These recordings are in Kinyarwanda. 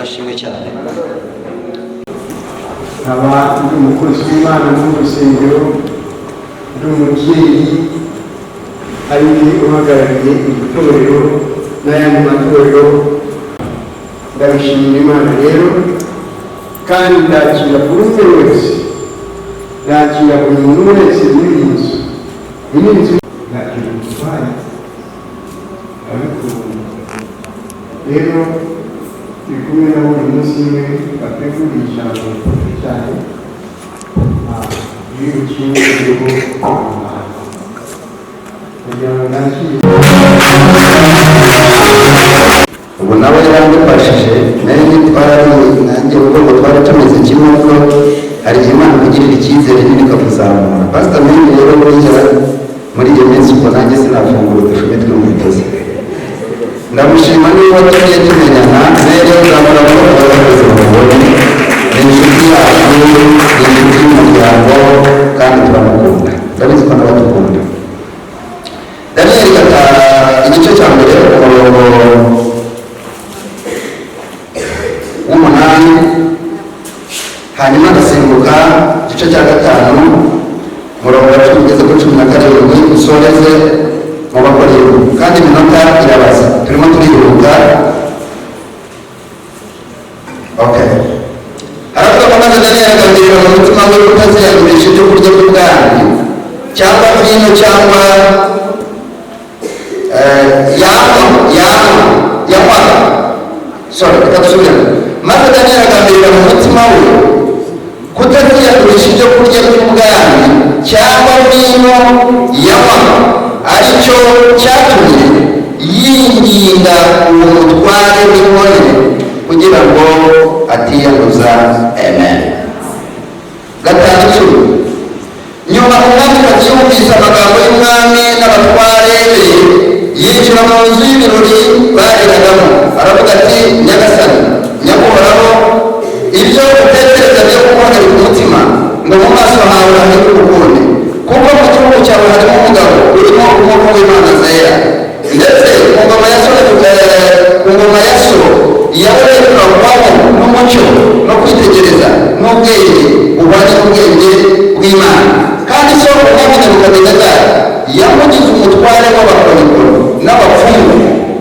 ashimwe cyane. aba ndi umukozi w'Imana mu rusengero, ndi umubyeyi ari uhagarariye itorero n'ayandi matorero. Ndabishimira Imana rero, kandi ndakira buri umwe wese, ndakira buri muntu wese muri iyi nzu. Iyi nzu ndakira umutware, ariko rero turi kumwe nabo uyu munsi umwe bategura ijambo cyane y'urukingo kugira ngo nakire. ubu nawe yarandufashije, nari nanjye ubwo twari tumeze kimwe, ko hari Imana kugirira icyizere nyine ikakuzamura. Pastor Mimi rero muri iyo minsi ubwo nanjye sinafungura udushumi tw'inkweto ze. Ndamushima niba tugiye tumenyana, rero nzamura amaboko y'abakozi bamubone. Ni inshuti yacu, ni inshuti y'umuryango, kandi turamukunda, ndabizi ko n'abatukunda. Daniyeli igice cya mbere umurongo w'umunani, hanyuma agasimbuka igice cya gatanu umurongo wa 10 kugeza kuri 17, usoreze mu bakorero, kandi iminota irabaza, turimo turiruka. Okay, haravuga ko maze Daniyeli agambirira mu mutima we kutaziyandurisha ibyo kurya by'ubwami cyangwa vino cyangwa yanywaga. Reka dusubirane. Maze Daniyeli agambirira mu mutima we kutaziyandurisha ibyo kurya by'ubwami cyangwa vino yanywaga, aricyo cyatumye yinginga uwo mutware w'inkone kugira ngo atiyanduza. Amen. Gatandatu, nyuma umwamikazi yumvise amagambo y'umwami n'abatware be, yinjira mu nzu y'ibirori bariragamo, aravuga ati, nyagasani nyakuhoraho, ibyo utekereza byo kuguhagarika umutima ngo mu maso hawe hahinduke ukundi, kuko mu gihugu cyawe harimo umugabo urimo umwuka w'Imana zera, ndetse ku ngoma ya so yawe kurangwamo n'umucyo no kwitegereza n'ubwenge buhwanye n'ubwenge bw'Imana. Kandi so umwami Nebukadinezari yamugize umutware w'abakonikoni n'abapfumu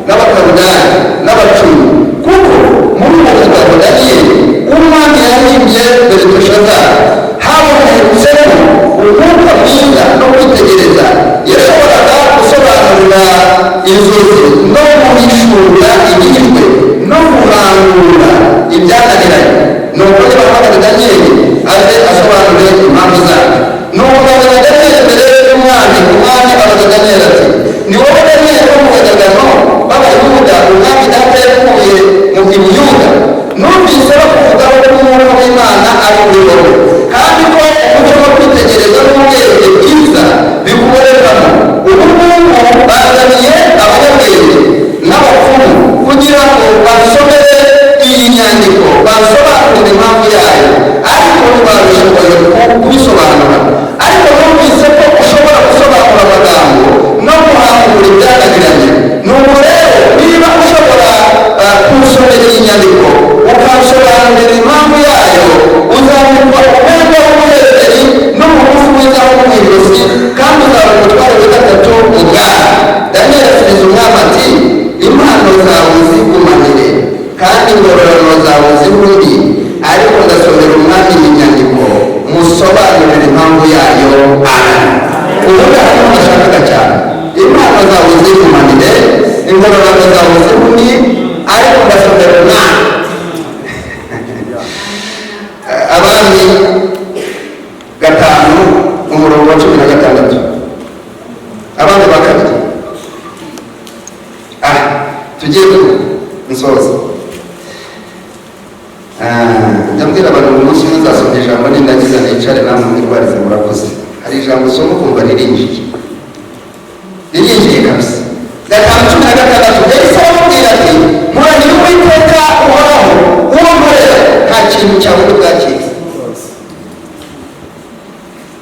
n'abakarudani n'abacungu, kuko muri uwo mugabo Daniyeli umwami yahimbye Beluteshazari habonekersemo umwuka mwiza no kwitegereza, yashoboraga gusobanurira inzozi no guhishura igihishwe no kurangura ibyananiranye. Nuko nibahamagara Daniyeli aze asobanure impamvu zayo. Nuko bagana Daniyeli imbere y'umwami, umwami abaza Daniyeli ati, ni wowe Daniyeli wo mu banyagano b'Abayuda umwami data yakuye mu Buyuda? Numvise bakuvugaho ko umwuka w'Imana ari muri wowe, kandi ko umucyo wo kwitegereza n'ubwenge bwiza bikuboreramo. Ubu ngubu bazaniye abanyabwenge n'abapfumu kugira ngo basomere iyi nyandiko, basobanurire impamvu yayo, ariko ntibabishoboye kubisobanura. Ariko numvise ko ushobora gusobanura amagambo no guhangura ibyananiranye. Nuko rero niba ushobora kuwusomera iyi nyandiko ukabisobanurira impamvu yayo, uzamurwa umwenda w'umuhengeri n'umukufi w'izahabu mu ijosi, kandi uzaba umutware wa gatatu mu bwami. Daniyeli asubiza umwami ati, impano zawe zigumanire kandi ingororano zawe zihuri, ariko ndasomera umwami iyi nyandiko, musobanurire impamvu yayo. Amen. Ubundi hano ndashakaga cyane, impano zawe zigumanire, ingororano zawe zihuri, ariko ndasomera umwami. Abami gatanu umurongo wa 16, abandi ba kabiri. Tugiye nsoza. Ndabwira abantu mu munsi uzasoma ijambo n'indagiza nicare namwe mwirwarize murakoze. Hari ijambo usoma ukumva ririnjiye kabisa. Gatanu 16, Yesu aramubwira ati, muragire Uwiteka uhoraho uwo nkorera, nta kintu cyawe ubwakiza.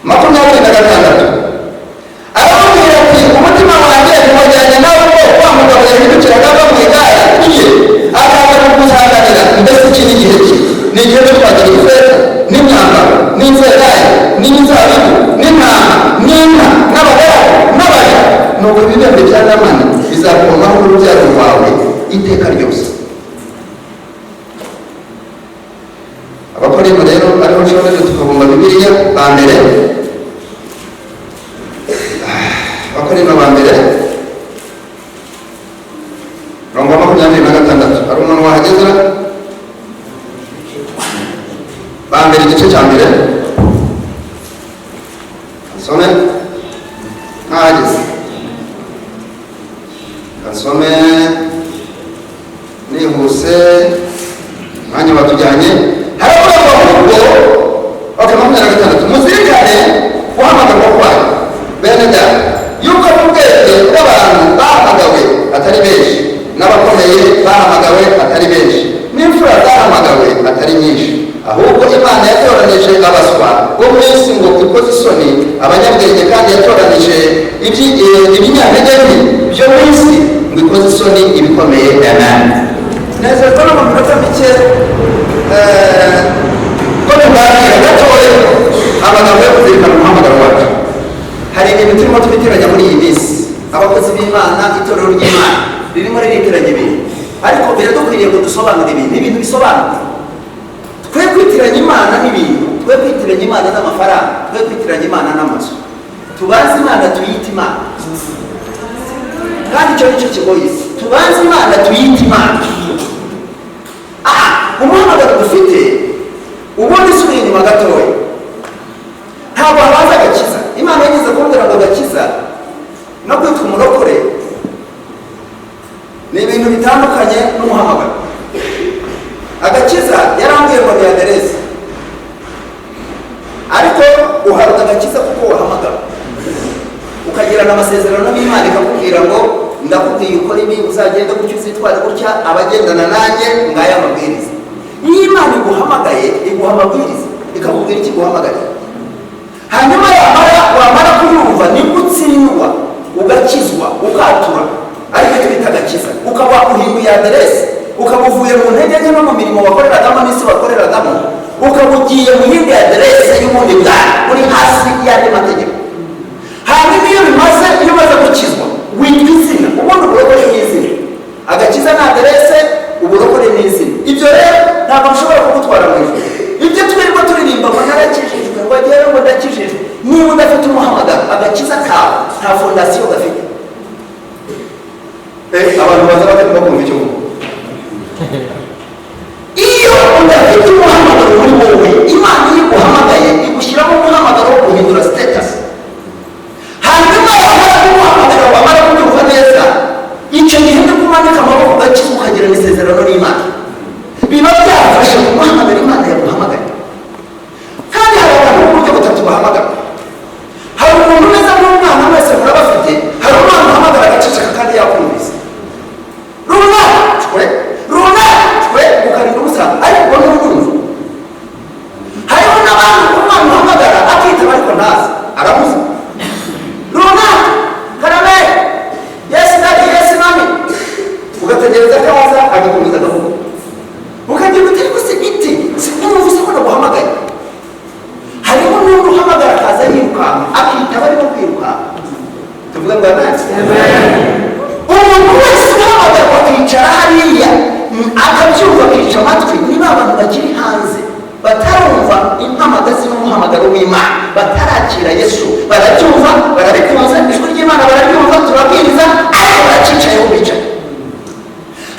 26, aramubwira ati, umutima wanjye ntiwajyanye nawe ko wa mugabo yahindukiraga ava mu igare akaza kugusanganira, mbese iki ni igihe ki? Ni igihe cyo kwakira ifeza n'imyambaro n'inzeraye n'imizabibu n'intama n'inka n'abagaragu n'abaja, nuko ibibembe bya Namani bizakomaho n'urubyaro rwawe iteka ryose. Abakorinto rero ariho nshoboje tukabumba Bibiliya ba mbere, Abakorinto ba mbere mirongo 26. Hari umuntu wahageze? Ba mbere igice cya mbere kasome ntahageze, kasome nihuse mwanya batujyanye. Haravuga ngo okay, 26, muzirikane guhamagarwa kwayo bene data, yuko ubwenge bw'abantu bahamagawe atari benshi, n'abakomeye bahamagawe atari benshi, n'imfura zahamagawe atari nyinshi, ahubwo Imana yatoranije abaswa bo mu isi ngo ikoze isoni abanyabwenge, kandi yatoranije ibinyantege nke byo mu isi ngo ikoze isoni ibikomeye. Amen. Nezerwa no mu minota mike ko tuganira gatoya amagambo yo kuzirikana umuhamagaro wacu. Hari ibintu turimo twitiranya muri iyi minsi, abakozi b'Imana, itorero ry'Imana ririmo riritiranya ibintu, ariko biradukwiriye ngo dusobanure ibintu bisobanura. Twe kwitiranya Imana n'ibintu, twe kwitiranya Imana n'amafaranga, twe kwitiranya Imana n'amazu. Tubanze Imana tuyite Imana, kandi icyo nicyo kigoye isi. Tubanze Imana tuyite Imana. Umuhamagaro dufite ubundi isubira inyuma gatoya, ntabwo habanza agakiza. Imana yageze kumbwira ngo agakiza no kwitwa umurokore ni ibintu bitandukanye n'umuhamagaro. Agakiza yarambwiye ngo ni aderesi, ariko uhabwa agakiza kuko wahamagara, ukagirana amasezerano n'Imana ikakubwira ngo ndakubwiye ukora ibi, uzagenda gutya, uzitwara gutya, abagendana nanjye ngaya amabwiriza. Iyo Imana iguhamagaye iguha amabwiriza, ikakubwira iki guhamagara, hanyuma wamara kuyumva nibwo utsindwa ugakizwa ukatura, ariko icyo bita agakiza. Ukaba uhinduye aderesi, ukaba uvuye mu ntege nke no mu mirimo wakoreragamo n'isi wakoreragamo, ukaba ugiye mu yindi aderesi y'ubundi bwawe uri hasi y'andi mategeko. Hanyuma iyo umaze gukizwa witwa izina, ubundi uburokore ni izina, agakiza ni aderesi, uburokore ni izina. Ibyo rero ntabwo bishobora kugutwara mu ijuru. Ibyo turimo turirimba ngo narakijijwe, ngo agere ngo ndakijijwe, niba udafite umuhamagaro, agakiza kawe nta fondasiyo gafite. Abantu baza batarimo kumva icyo mvuga. Iyo udafite umuhamagaro muri wowe, Imana iyo iguhamagaye igushyiramo umuhamagaro wo guhindura status. Hanyuma wamara kumuhamagara, wamara kubyumva neza, icyo gihe ni kumanika amaboko ugakizwa, ukagirana isezerano n'Imana. Biba byafashe kumuhamagara Imana yaguhamagaye. Kandi hari abantu b'uburyo butatu bahamagara. Hari umuntu umeze nk'umwana wese murabafite, hari umwana uhamagara agaceceka kandi yakumvise, runaka ukarinda umusanga, ariko ntumwumva. Hariho n'abantu umwana uhamagara akitaba ariko ntazi, arabuze. Runaka, karame, yes daddy, yes mami, ugategereza ko aza agakomeza akavuga, ukagira uti ariko si biti sinumvise ko naguhamagaye. Hariho n'undi uhamagara akaza yirukanka akitaba arimo kwirukanka. Tuvuga ngo amen. Umuntu wese uhamagara akicara hariya akabyumva akica amatwi, niba abantu bakiri hanze batarumva impamagazi n'umuhamagaro w'Imana, batarakira Yesu, barabyumva, barabikunze, ijwi ry'Imana bararyumva, turabwiriza, ariko baracicayeho bicaye.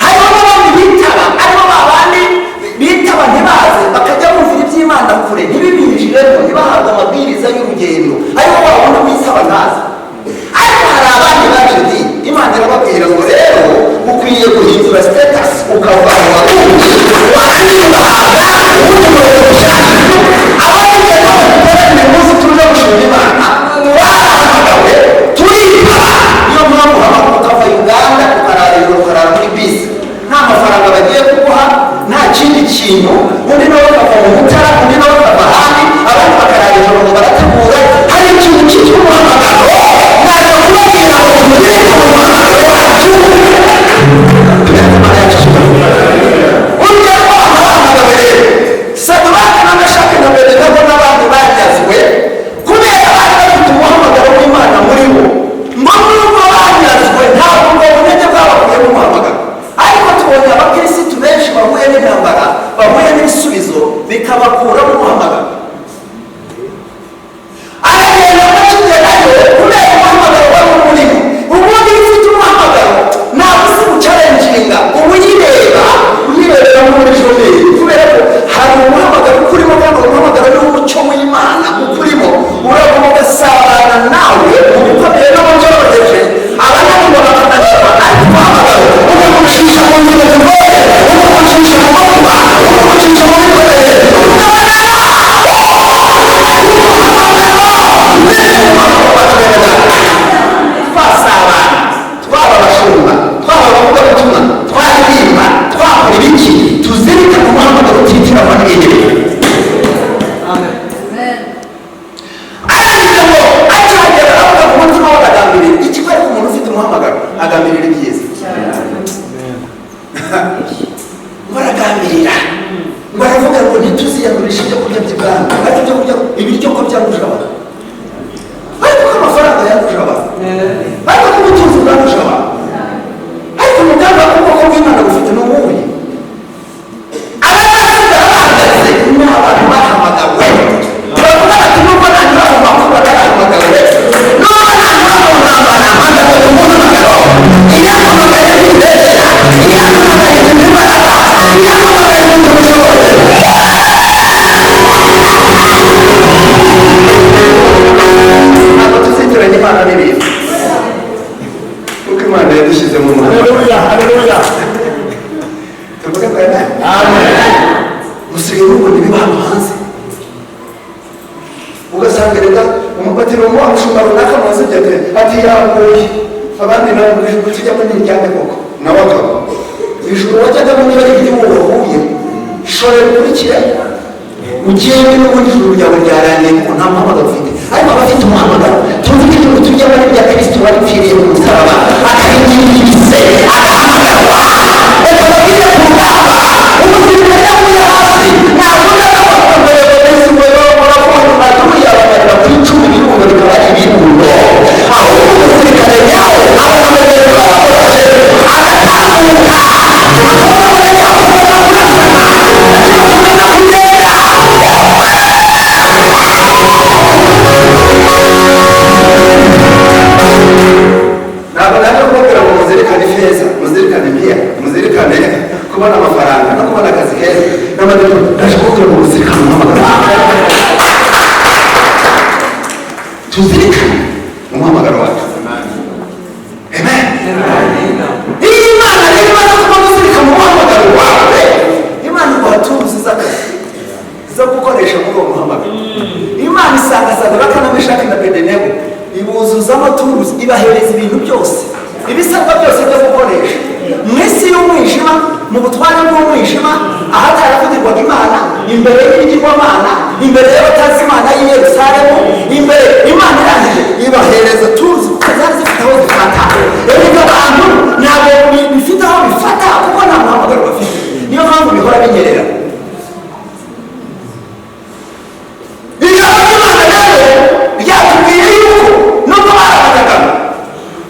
Hariho n'abandi bitaba, aribo babandi bitaba ntibaze, bakajya bumvira iby'Imana kure, ntibibinjiremo, ntibahabwe amabwiriza y'urugendo, aribo babona bisaba ntazi. Ariko hari abandi babiri Imana irababwira ngo rero ukwiye guhindura status, ukava mu barundi wakibahaga ubundi bushake. Abandi rero bakoranye umunsi tuje gushima Imana, wahamagawe turipaba. Niyo mpamvu uhamagara ukava Uganda ukararira ukarara muri bisi, nta mafaranga bagiye kuguha, nta kindi kintu. Undi nawe ukava mu Mutara, undi nawe ukava ahandi, abandi bakarara ijoro ngo barategura. Hari ikintu cyitwa umuhamagaro. Urya baragambirira baravuga ngo ntituziyagurisha ibyo kurya by'ibwami, ariko ibyo kurya ibiryo ko byanguje abantu, ariko ko amafaranga yanguje abantu, ariko ko ubutunzi bwanguje abantu, ariko umugambi w'ukuboko kw'Imana bufite n'ubuhe? Abazasigara bahagaze ni abantu bahamagawe, turavuga bati nubwo nanjye bagomba kuba barahamagawe, nubwo nanjye bagomba bahamagawe umuhamagaro, iyahamagaye n'imibesera, iyahamagaye n'imbaraga, iyahamagaye n'ubushobozi. Ntabwo tuzitiranya Imana n'ibintu, kuko Imana yadushyize mu muhamagaro. Haleluya. Tuvuge ko amen. Musigaye mubona ibiba hano hanze, ugasanga reka umupatiro wa mushumba runaka muzi byate ati yaguye abandi nabo tujya muri ryande koko nawe akaba ijuru wajyaga muri bari igihugu wahuye shore kurikira ugende n'ubundi ijuru ryawe ryarangiye kuko nta muhamagaro ufite, ariko abafite umuhamagaro tuzi ko ijuru tujya muri rya Kristo wapfiriye ku musaraba akayigirize agahamagarwa bakababwira ku rugamba ubuzima yavuye hasi ntabwo n'abakomeye bameze ngo baravuga baturiye abamarira ku icumi ibirundo bikaba ari ibirundo, aho umusirikare nyawe abakomeye babakoze agatambuka ntabwo naje kubabwira ngo muzirikane ifeza, muzirikane impiya, muzirikane kubona amafaranga no kubona akazi keza n'amaduka, naje kubabwira ngo muzirikane umuhamagaro, tuzirikane umuhamagaro wacu. Amen. Iyi Imana rero imaze kuba muzirikane umuhamagaro wawe, Imana iguha turuzi z'akazi zo gukoresha muri uwo muhamagaro. Imana isanga Saduraka na Meshaki na Abedenego ibuzuzamo turuzi, ibahereza ibintu byose, ibisabwa byose byo gukoresha mu isi y'umwijima, mu butware bw'umwijima, ahataravugirwaga Imana, imbere y'ibigirwamana, imbere y'abatazi Imana y'i Yerusalemu, imbere Imana irangije ibahereza turuzi kuko zari zifite aho zifata. Rero abantu ntabwo bifite aho bifata kuko nta muhamagaro bafite, niyo mpamvu bihora binyerera. Byatubwiye yuko nubwo barabanaga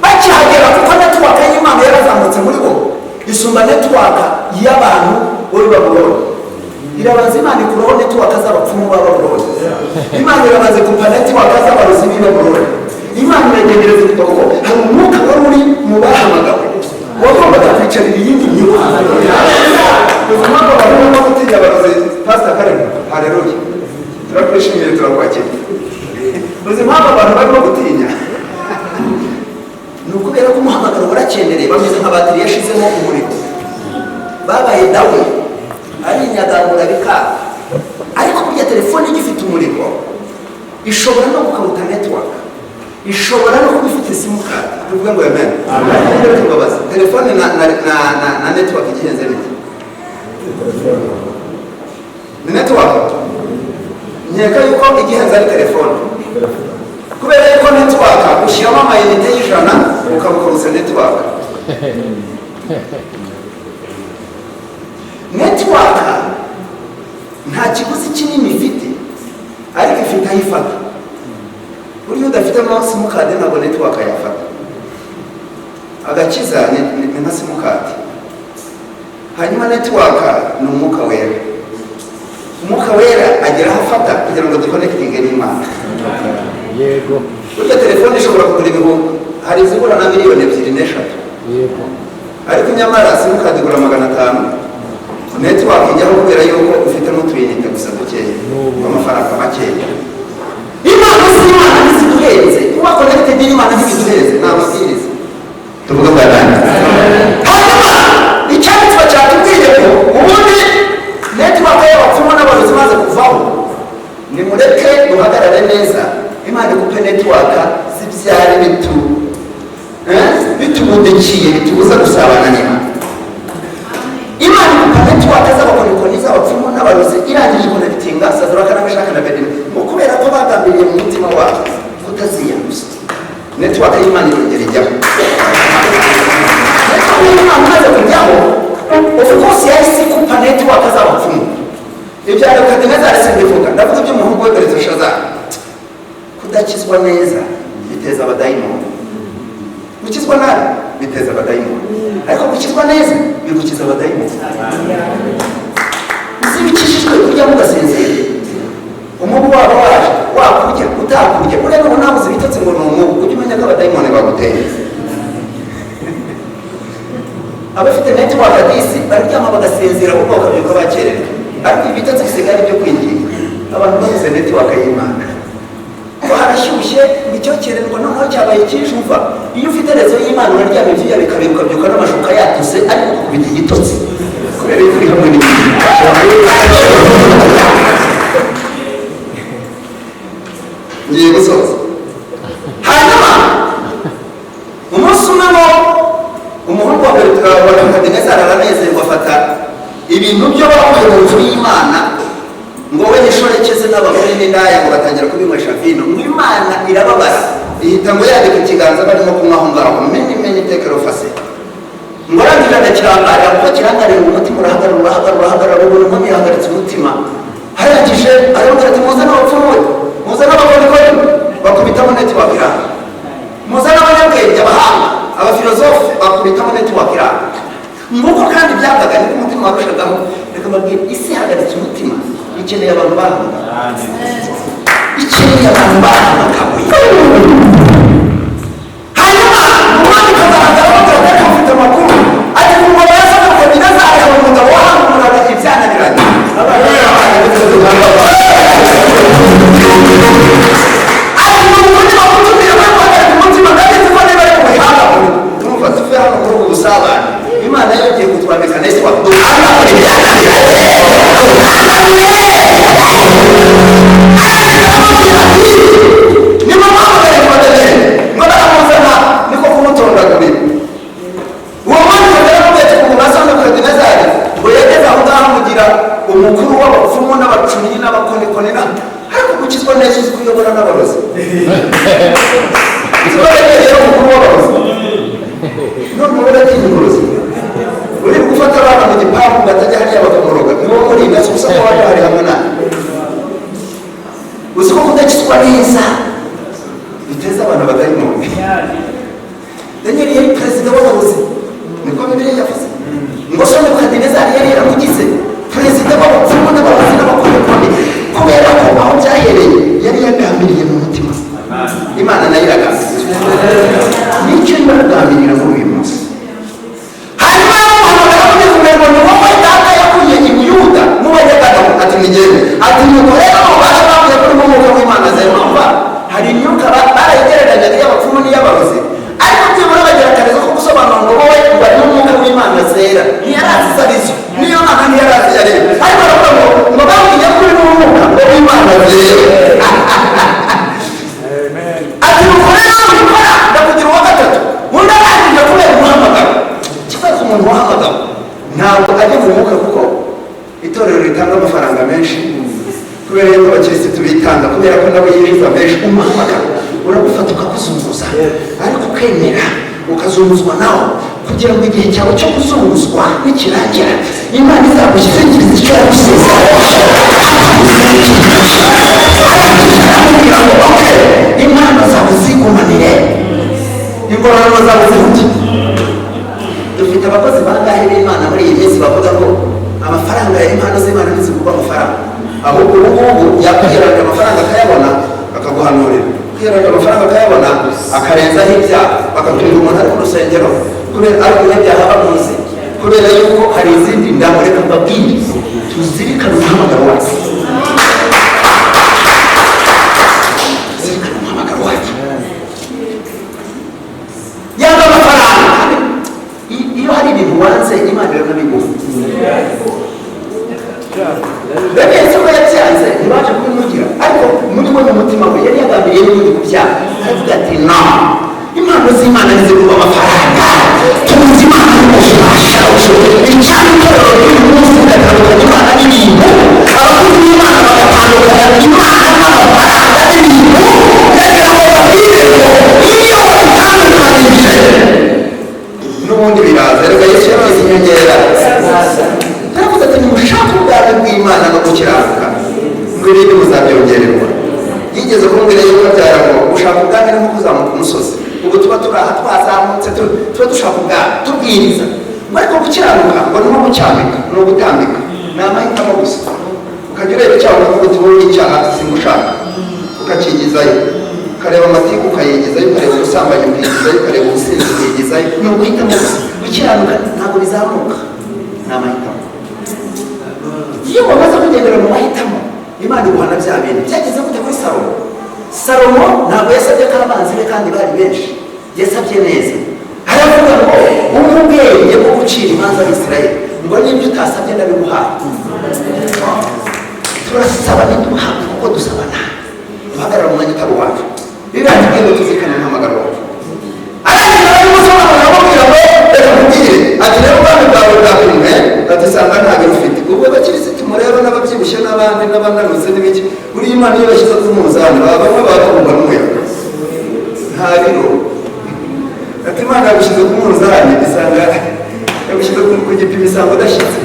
bakihagera, kuko network y'Imana yarazamutse muri bo isumba network y'abantu bari Babuloni. Irabanza Imana ikuraho network z'abapfumu ba Babuloni, Imana irabanza kupa network z'abarozi b'i Babuloni. Imana iragendereza kuko hari umwuka wari uri mu bahamagawe wagombaga kwicarira iyindi myuka. Ubuzima bw'abantu no gutinya abarozi. Pastor Karen, haleluya, turakwishimiye, turakwakira. Uzi mpamvu abantu barimo gutinya? Ni ukubera ko umuhamagaro urakendereye, bameze nka batiri yashizemo umuriro, babaye dawe ari inyagagura bikanga. Ariko burya telefone igifite umuriro ishobora no gukawuta network, ishobora no kuba ifite simukadi. Tuvuge ngo amen. Tubabaza telefone na network igihenze bite? Ni network nkeka yuko igihenze ari telefone, kubera yuko network ushyiramo amayinite y'ijana ukabukoruza network. Network nta kiguzi kinini ifite, ariko ifite aho ifata. Buriya udafitemo simukadi ntabwo network yafata. Agakiza ni nka simukadi, hanyuma network ni umwuka wera. Umwuka wera agera aho afata kugira ngo dukonekitinge n'Imana. Yego. Burya telefone ishobora kugura ibihumbi, hari izigura na miliyoni 2-3. Yego. Ariko nyamara simukadi igura 500. Network ijyaho kubera yuko ufitemo utuyinite gusa dukeya, amafaranga makeya. Imana si Imana ntiziduheze, kuba connected n'Imana ntiziduheze, ni amabwiriza. Tuvuga ngo abana. Hanyuma icyanditswe cyatubwiye ko ubundi network y'abapfumu n'abarozi maze kuvaho, nimureke duhagarare neza, Imana ikupe network zibyare bitubudikiye, bitubuza gusabana n'Imana. Imana ikupa network z'abakonikoni z'abapfumu n'abarozi, irangije connectinga Saduraka na Meshaki na Abedenego, kubera ko bagambiriye mu mutima wabo kutaziyanduza. Network y'Imana irongera ijyaho. Network y'Imana imaze kujyaho, of course yahise ikupa network akazabapfumu ibya Nebukadinezari simbivuga, ndavuga iby'umuhungu we Beliteshazari. Kudakizwa neza biteza abadayimoni, gukizwa nabi biteza abadayimoni, ariko gukizwa neza bigukiza abadayimoni. Uzibikishijwe kurya mugasinzira, umubu waba waje wakurya utakurya, urebe ngo nabuze ibitotsi ngo ni umubu, ujye umenya ko abadayimoni baguteye. Abafite network disi baryama bagasinzira kuko bakabyuka bakererwa, ariko ibitotsi bisigaye byo kwinginga. Abantu babuze network y'Imana, ko harashyushye icyokererwa noneho cyabaye kijumva. Iyo ufite rezo y'Imana uraryama ibyuya bikabiruka byuka n'amashuka yatuse, ariko ukubita igitotsi kubera yuko uri hamwe n'Imana. Ngiye gusoza. Hanyuma umunsi umwe ngo umuhungu wa Nebukadinezari aranezerwa, afata ibintu byo bakuye mu nzu y'Imana ngo we n'inshoreke n'abagore n'indaya ngo batangira kubinywesha vino, ngo Imana irababara ihita ngo yandika ikiganza barimo kunywa aho ngaho, meni tekero fase ngo arangije arakirangarira kuko kirangarira umutima urahagarara ubona umuntu yahagaritse umutima. Arangije arababwira ati muze n'abapfumu we, muze n'abakorikori bakubitamo network iranga, muze n'abanyabwenge abahanga abafilozofe bakubitamo network iranga. Nguko kandi byabaga niko umutima warushagaho. Reka mbabwire, isi ihagaritse umutima ikeneye abantu bahamagara, ikeneye abantu bahamagara. Hanyuma umwami kazahagarara bagaragara afite amakuru ati ngo baza Nebukadinezari aba umugabo wahamuraga ibyananiranye. Imana yagiye kutwambika network duhanga muri byananiranye. Ni mama wale mwana muzana niko kumutondagurira. Uwo mwana yaravuze ko umasa Nebukadinezari ngo yageze aho ngamugira umukuru w'abapfumu n'abacumi n'abakonikoni na ariko gukizwa neza uzi kuyobora n'abarozi. Ikibazo umukuru w'abarozi none uratinyuruzi uri gufata abana mu gipangu batajya hariya bakamuroga, niwo muri ingazi gusa ko wari hari hamwe nawe. Uzi ko kudakizwa neza biteza abantu abadayimoni. Danieli yari perezida w'abarozi, niko Bibiliya yavuze ngo so Nebukadinezari yari yaramugize perezida w'abapfumu n'abarozi n'abakonikoni, kubera ko aho byahereye yari yagambiriye mu mutima. Imana nayo iragambiriye, nicyo iragambirira muri uyu munsi. Hanyuma y'umuhamagara kugeza umurimo ni wowe data yakuye i Buyuda mu banyagano ati migende ati nuko rero mubasha bavuye kuri umwuka w'Imana zerumva. Hari imyuka barayigereranyaga y'abapfumu n'iy'abarozi, ariko byibura bagerageza ko gusobanura ngo wowe bari n'umwuka w'Imana zera ntiyarazi izo arizo, niyo Mana ntiyarazi iyo ariyo, ariko baravuga ngo bamubwiye kuri n'umwuka w'Imana zera. Ati nuko rero ubikora ndakugira uwa gatatu undi arangije kubera umuhamagaro. Ikibazo umuntu wahamagara ntabwo ajya mu mwuka, kuko itorero ritanga amafaranga menshi kubera yuko abakirisitu bitanga, kubera ko nabo yinjiza menshi. Umuhamagaro uragufata ukakuzunguza, ariko ukemera ukazunguzwa nawe kugira ngo igihe cyawe cyo kuzunguzwa nikirangira Imana izagushyikiriza icyo yagusezeranye. Imana zawe zigumanire, ingororano zawe zihuti. Dufite abakozi bangahe b'Imana muri iyi minsi bavuga ko amafaranga impano z'Imana ntizigurwa amafaranga, ahubwo ubu ngubu yakwiheraga amafaranga akayabona akaguhanurira, kwiheraga amafaranga akayabona akarenzaho ibyaha, bakaturira umuntu ari mu rusengero kubera ari umunyabyaha bamuzi, kubera yuko hari izindi ndamo. Reka mbabwire, tuzirikane umuhamagaro wacu, tuzirikane umuhamagaro wacu. Yanga amafaranga, iyo hari ibintu wanze Imana irakabiguha. Bene Yesu ko yabyanze ntibaje kubimugira, ariko muri we mu mutima we yari yagambiriye n'ubundi kubyaha, aravuga ati no, impano z'Imana ntizigurwa amafaranga. Tuzi Imana n'ububasha icyari itorero ry'uyu munsi rigatandukanya Imana n'ibintu, abakozi b'Imana bagatandukanya Imana n'amafaranga n'ibintu. Reka bababwire ngo iyo utandukanyije n'ubundi biraza. Reka Yesu yavuze inyongera, yaravuze ati nimushaka gushaka ubwami no kuzamuka umusozi, ubwo tuba turaha twazamutse tuba dushaka ubwami tubwiriza, ariko gukiranuka ngo ni nko gucyambika, ni ugutambika, ni amahitamo gusa. Ukajya ureba icyaha ukavuga uti wowe icyaha singushaka, ukakigizayo, ukareba amatiku ukayigizayo, ukareba ubusambanyi ukigizayo, ukareba ubusinzi ukigizayo, ni uguhitamo gusa. Gukiranuka ntabwo bizamuka, ni amahitamo. Iyo wamaze kugendera mu mahitamo, Imana iguhana bya bintu. Byageze gute kuri Salomo? Salomo ntabwo yasabye ko abanzi be kandi bari benshi, yasabye neza. Aravuga ngo umpe ubwenge bwo gucira imanza abisirayeli, ngo n'ibyo utasabye ndabiguhaye. Turasaba ntiduhabwe kuko dusaba nabi, duhagarara mu mwanya utari uwacu. Bibiliya itubwira ngo tuzirikane umuhamagaro wacu. Arangije arabimusoma akamubwira ngo reka nkubwire, ati rero ubwami bwawe bwapimwe, ati sanga ntabwo rufite. Ubwo abakirisitu mureba n'ababyibushye n'abandi n'abananutse n'ibiki, buriya Imana iyo bashyize ku munzani bamwe barakumva n'umuyaga nta biro. Ati Imana yagushyize ku munzani isanga yagushyize ku gipimo isanga udashyitse.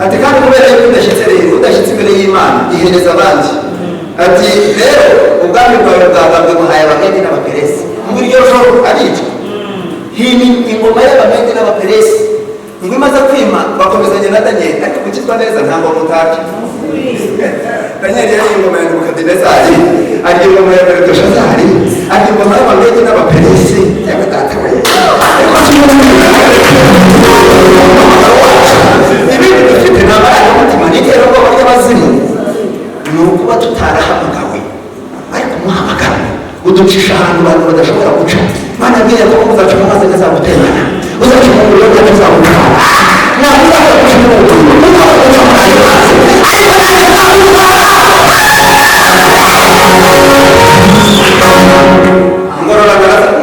Ati kandi kubera yuko udashyitse rero, udashyitse imbere y'Imana ihereza abandi. Ati rero ubwami bwawe bwagabwe buhaye Abamedi n'Abaperesi. Ngo iryo joro aricwa hini ingoma y'Abamedi n'Abaperesi, ngo imaze kwima bakomezanya na Daniel, ariko gukizwa neza nta ngoma utapfa. Daniel yari ingoma ya Nebukadinezari, ari ingoma ya Beluteshazari, ari ingoma y'Abamedi n'Abaperesi. Yewe data we, ibintu dufite ni amarangamutima n'iterabwoba ry'abazimu, ni ukuba tutarahamagawe. Ariko umuhamagaro uducisha ahantu abantu badashobora guca. Imana yabwiye ko uzaca mu mazi azagutemana, uzaca mu muriro atazagutwara, ntabwo uzaca guca mu muriro, uzaca guca mu mazi, ariko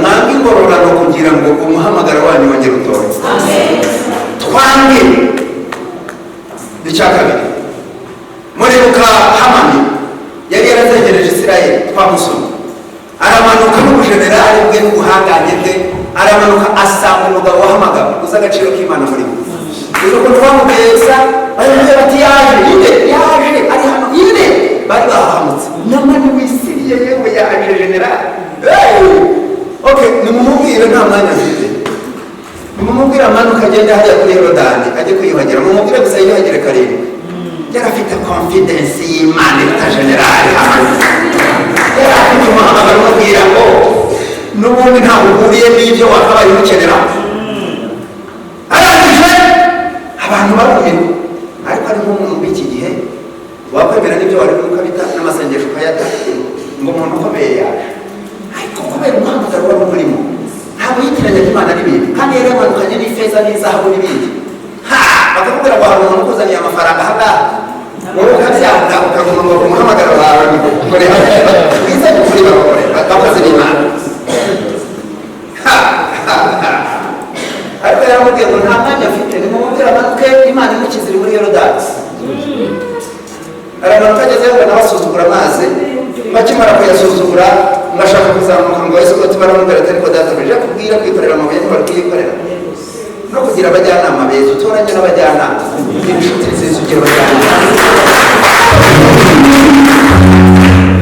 ntabwo ingororano kugira ngo umuhamagaro wanyu wongere utore. Twange icya kabiri, muribuka Hamani yari yarazengereje Isirayeli, twamusomye. Aramanuka n'ubujenerali bwe n'ubuhangange bwe, aramanuka asanga umugabo wahamagawe uzi agaciro k'Imana muri we. Uzi ukuntu bamubweza baramubwira bati yaje ari hano yine, bari bahahamutse. Namani wisiriye yewe yaje generali. Okay, nimumubwire nta mwanya afite, nimumubwire amanuka agende hariya kuri Yorodani ajye kwiyuhagira, mumubwire gusa yiyuhagire karindwi. Yari afite confidence y'Imana ita generali hano, yari afite umuhamagaro umubwira ngo n'ubundi ntabwo uhuriye n'ibyo wakabaye umukenera. Arangije abantu barumirwa, ariko ari nk'umuntu w'iki gihe wakwemera n'ibyo wari ukabita n'amasengesho ukayata ngo umuntu ukomeye yaje. Ariko kubera umuhamagaro wari umurimo, ntabwo yitiranya Imana n'ibindi, kandi yari yamanukanye n'ifeza n'izahabu n'ibindi. Bakakubwira ngo hari umuntu ukuzaniye amafaranga ahangaha, wowe ukabyanga ukaguma ngo umuhamagaro wawe ukorera wizanye kuri bakore bakoze n'Imana. Ariko yaramubwiye ngo nta mwanya afite, nimumubwire amanuke Imana imukiza iri muri Yorodani. Aramanuka agezeyo ngo nawe asuzugura amazi, bakimara kuyasuzugura ngashaka kuzamuka ngo Yesu ko baramubwira ati ariko databuja kubwira kwikorera amabuye ntibari kuyikorera, no kugira abajyanama beza, utoranye n'abajyanama, inshuti nziza ugira abajyanama.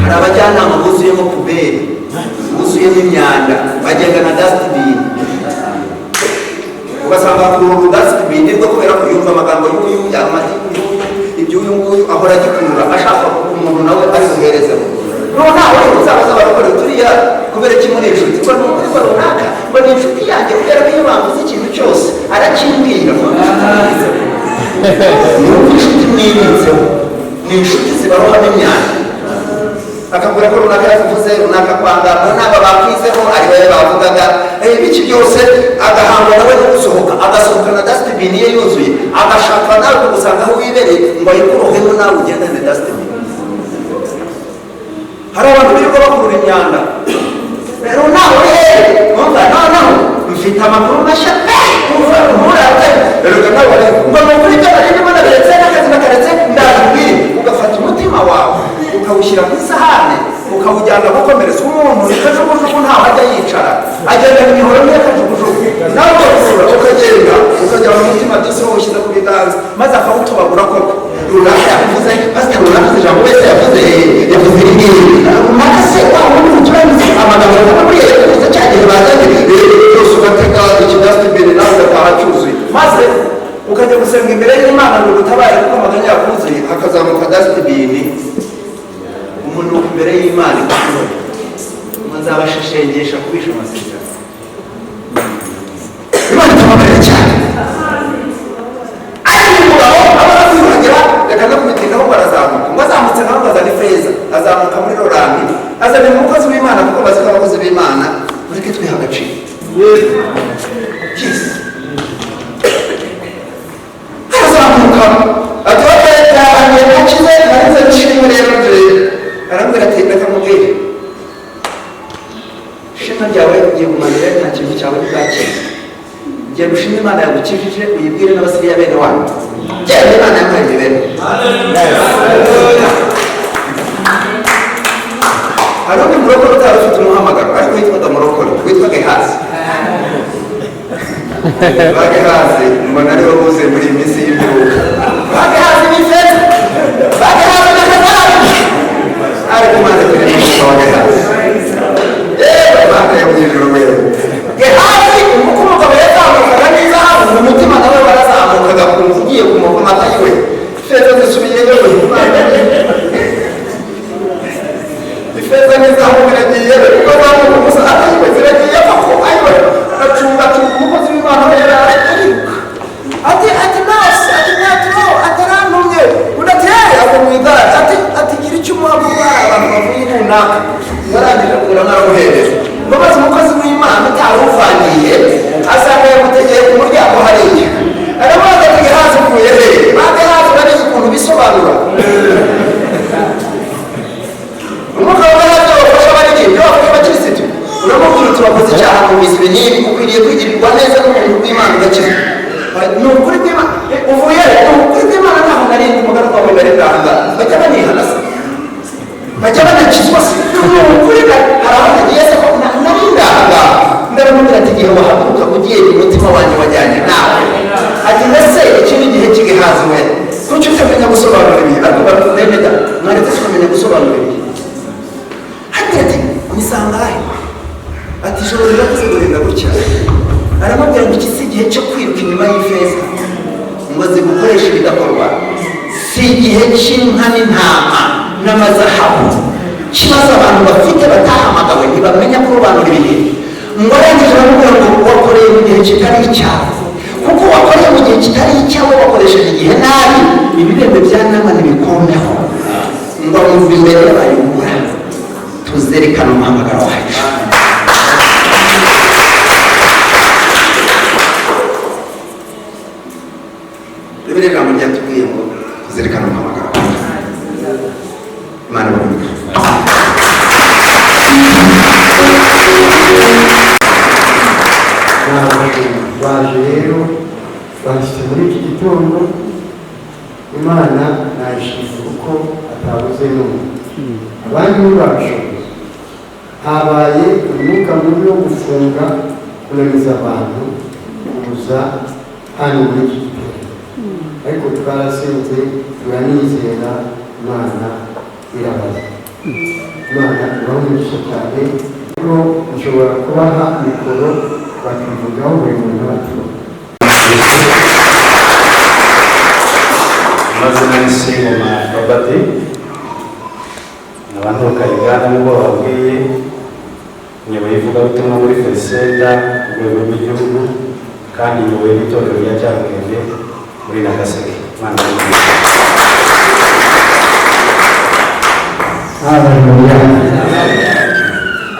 Hari abajyanama buzuyemo puberi, buzuyemo imyanda, bagenda na dustbin, ugasanga ku dustbin nibwo kubera ko yumva amagambo y'uyu y'amatiku iby'uyu nguyu ahora agikurura ashaka umuntu nawe ari buherezeho. Ntawe uzabaza barakora turiya kubera kimwe inshuti ngo n'ukuri ko runaka ngo ni inshuti yanjye kubera ko iyo bavuze ikintu cyose arakimbwira. Ni inshuti mwibitseho, ni inshuti zibarohamo imyanda, akabwira ko runaka yavuze runaka kwanga n'aba bakwizeho ari we bavugaga ibiki byose, agahangwa nawe no gusohoka, agasohoka na dustbin ye yuzuye, agashaka nawe kugusanga aho wibereye ngo ayikurohemo nawe ugendane dustbin. Hari abantu birirwa bakurura imyanda, rero nawe wumva noneho mfite amakuru mashya rero nawe ngo ni ukuri ibyo nari ndimo naberetse n'akazi nakaretse ndabibwire, ugafata umutima wawe ukawushyira ku isahane ukawujyana gukomeretsa umuntu ikajugujugu ntaho ajya yicara, agenda mu mihoro y'akajugujugu, nawe ugakurura ukagenda ukajya mu mutima byose wawushyize ku biganza maze akawutobagura koko. Runaka yavuze, pastor runaka ijambo wese yavuze iri ngiri runaka se wa ubona buriya yakuze cya gihe bazanye byose ugatega ikidasitibiri nawe ugataha cyuzuye maze ukajya gusenga imbere y'Imana ngo utabare kuko amaganya yakuzuye hakazamuka dasitibiri umuntu imbere y'Imana ikubona mazabasheshengesha kubisha amasezerano. Imana itababarira cyane ariko umugabo abona kwiyongera reka no kubitindaho barazamuka ngo azamutse nawe azana ifeza azamuka muri Rolandi azana umukozi w'Imana kuko bazi ko abakozi b'Imana mureke twiha agaciro. Yes. Azamuka atwatahanye nakize narize nshimwe rero arambwira ati reka mubwire ishema ryawe ugiye kumanira nta kintu cyawe ntibwakira ngiye gushima Imana yagukijije uyibwire n'abasiriya bene wanyu cyane Imana yamuhaye bene. Hari undi murokore utari ufite umuhamagaro ariko witwaga murokore witwa Gehazi. Gehazi mbona ariwe buze muri iyi minsi y'imperuka. Gehazi ni feza Gehazi na Gehazi ariko Imana turi mu wa Gehazi Imana yamujijura rwego Gehazi kuko umugabo yazamukaga n'izahabu mu mutima nawe barazamukaga kumva ugiye kumva amata yiwe feza zisubiyeyo ifeza n'izahabu biragiye kuko zamuka gusa atayiwe ziragiye koko ayiwe aracunga umukozi w'Imana we ariruka ati nasi ati nyatro atarantumye udateye akumwida ati gira icyo umuhaguruka abantu bavuye runaka yarangije kugura naramuhereza ngo maze umukozi w'Imana utaruvangiye asanga yamutegeye ku muryango hariya aramubaza ati Gehazi uvuye hehe Gehazi urabizi ukuntu bisobanura umugabo Gehazi wafasha abaririmbyi wafasha abakirisitu uramubwira uti wakoze icyaha mu mizi binini ukwiriye kwigirirwa neza n'umuntu w'Imana ugakiza ni ukuri kw'Imana uvuye ni ukuri kw'Imana ntaho narindi umugabo wawe bari bwahanga bajya banihana se bajya banakizwa se ni ukuri hari aho nagiye se ko narindahanga ndaramubwira ati igihe wahaguruka ugiye umutima wanjye wajyanye nawe ati mbese iki ni igihe cy'Gehazi we kuki utamenya gusobanura ibi ariko baramwemeda mwaretse tukamenya gusobanura ibi ati nisangahe ati ijoro rirakuze gurenga gutya aramubwira ngo iki si igihe cyo kwiruka inyuma y'ifeza ngo zigukoreshe ibidakorwa si igihe cy'inka n'intama n'amazahabu kibazo abantu bafite batahamagawe ntibamenya kurobanura ibihe ngo arangije aramubwira ngo wakoreye mu gihe kitari icyawe kuko wakoreye mu gihe kitari icyawe wakoresheje igihe nabi ibirembe bya nama ntibikombeho ngo amumva imbere y'abayungura tuzerekana umuhamagaro wacu. Bibiri ijambo ryatubwiye ngo tuzerekana umuhamagaro wacu. Imana ibahe. Baje rero bashyitse muri iki gitondo Imana nayishimira kuko atabuze n'umwe abandi ntibabishoboye habaye umwuka mubi wo gufunga kunaniza abantu kuza hano muri iki gitondo ariko twarasenze turanizera Imana irabaza Imana ibahumisha cyane kuko nshobora kubaha mikoro bakivugaho buri muntu wacu. Amazina ni Singoma Robert abantu bakayigana nubwo babwiye nyoboye ivugabutumwa muri Felisenda ku rwego rw'igihugu kandi nyoboye n'itorero rya Cyarugenge muri Nagaseke. Haleluya.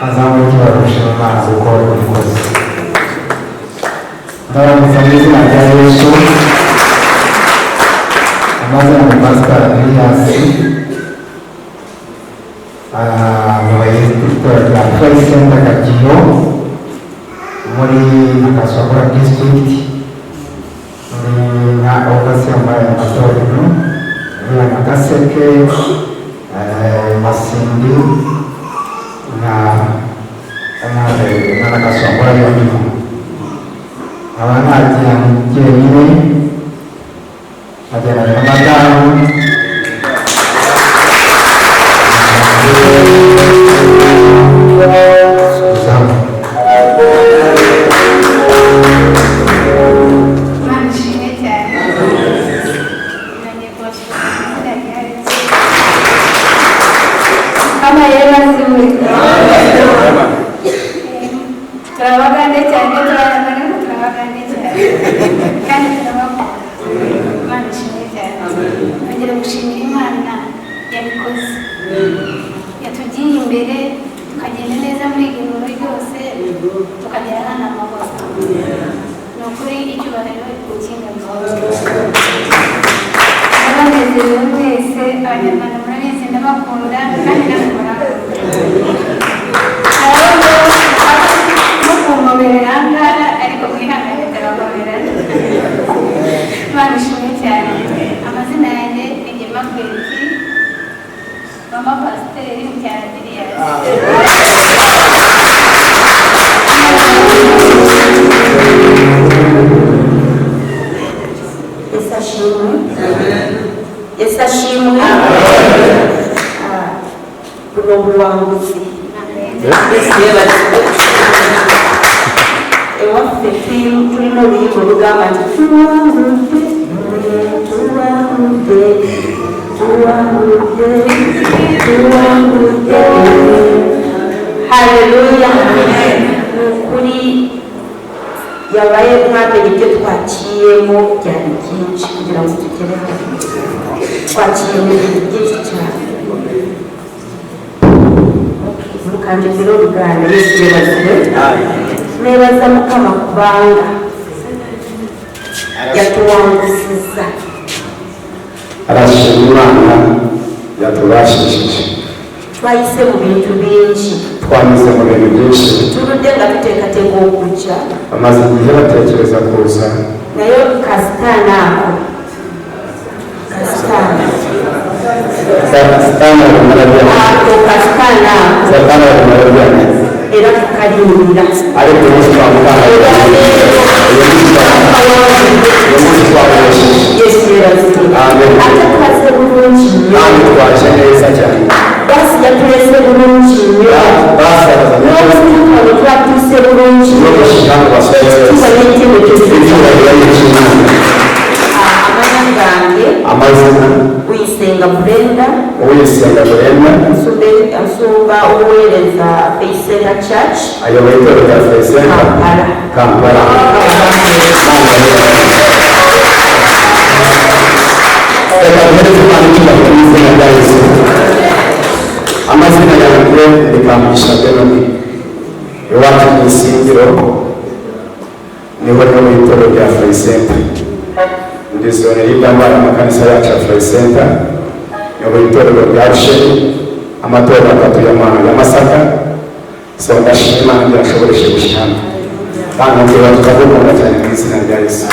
Azamu kibarusha Imana kuko ubikoze. Ndaramutsa mu izina rya Yesu. Amazina ni Pastor Elias. Nyoboye itorero rya Felisenda Kagiyo muri Nakasokora district. Nka overseer amatorero ya Nagaseke Masindi na Nakasokora yonyine abana agira njyenyine agera na madamu yebaziwe turabagande cyane turabagande cyane kandi turabakunda Imana ishimwe cyane nongera gushimira Imana yabikoze yatugiye imbere tukagenda neza muri igihuru ryose tukagera hano amahoro ni ukuri icyubahiro ikinga abanezerewe mwese abanyarwanda murabizi ndabakunda kandi namwe murakunda mukumobera ahangaha ariko mwihangane turababera Imana ishimwe cyane amazina yanjye ni Ngema Kwezi mama pasiteri Mucyadiriya Yesu ashimwe buno buwanguzi ewaffe tulina oluyimba olugamba nti tuwangudde tuwangudde tuwangudde tuwangudde haleluya nukuri yabaye mwamenya ibyo twakiyemo byari byinshi kugira ngo tugere hano twakiyemo ibintu byinshi cyane mukanje rero ruganda Yesu yebaziwe nebaza Mukama kubanga yatuwangusiza arashima Imana yatubashishije twayise mu bintu bingi twanyuze mu bintu byinshi tuludde nga tuteekateeka okujja bamaze igihe batekereza kuza naye kasitaani ako kasitaani ako kasitaani ako era tukalinda ariko umunsi twamukana Yesu yebaziwe ate tukaze bulungi nnyo twaje neza cyane basi yatulese bulungi nnyo n'obutuuka bwe twatuuse bulungi amanya gange amazina Uyisenga Brenda nsumba obuweereza Faith Center Church ayoboye itorero rya Faith Center Kampala amazina yanjye ni Kamugisha Benoni iwacu mu Isingiro niho no mu itorero rya Faith Center ndi zone y'Ibyambara amakanisa yacu ya Faith Center niho itorero rya Sheri amatorero atatu ya Masaka so ndashima ndashoboreshe gushana kandi ngira tukagukunda cyane mu izina rya Yesu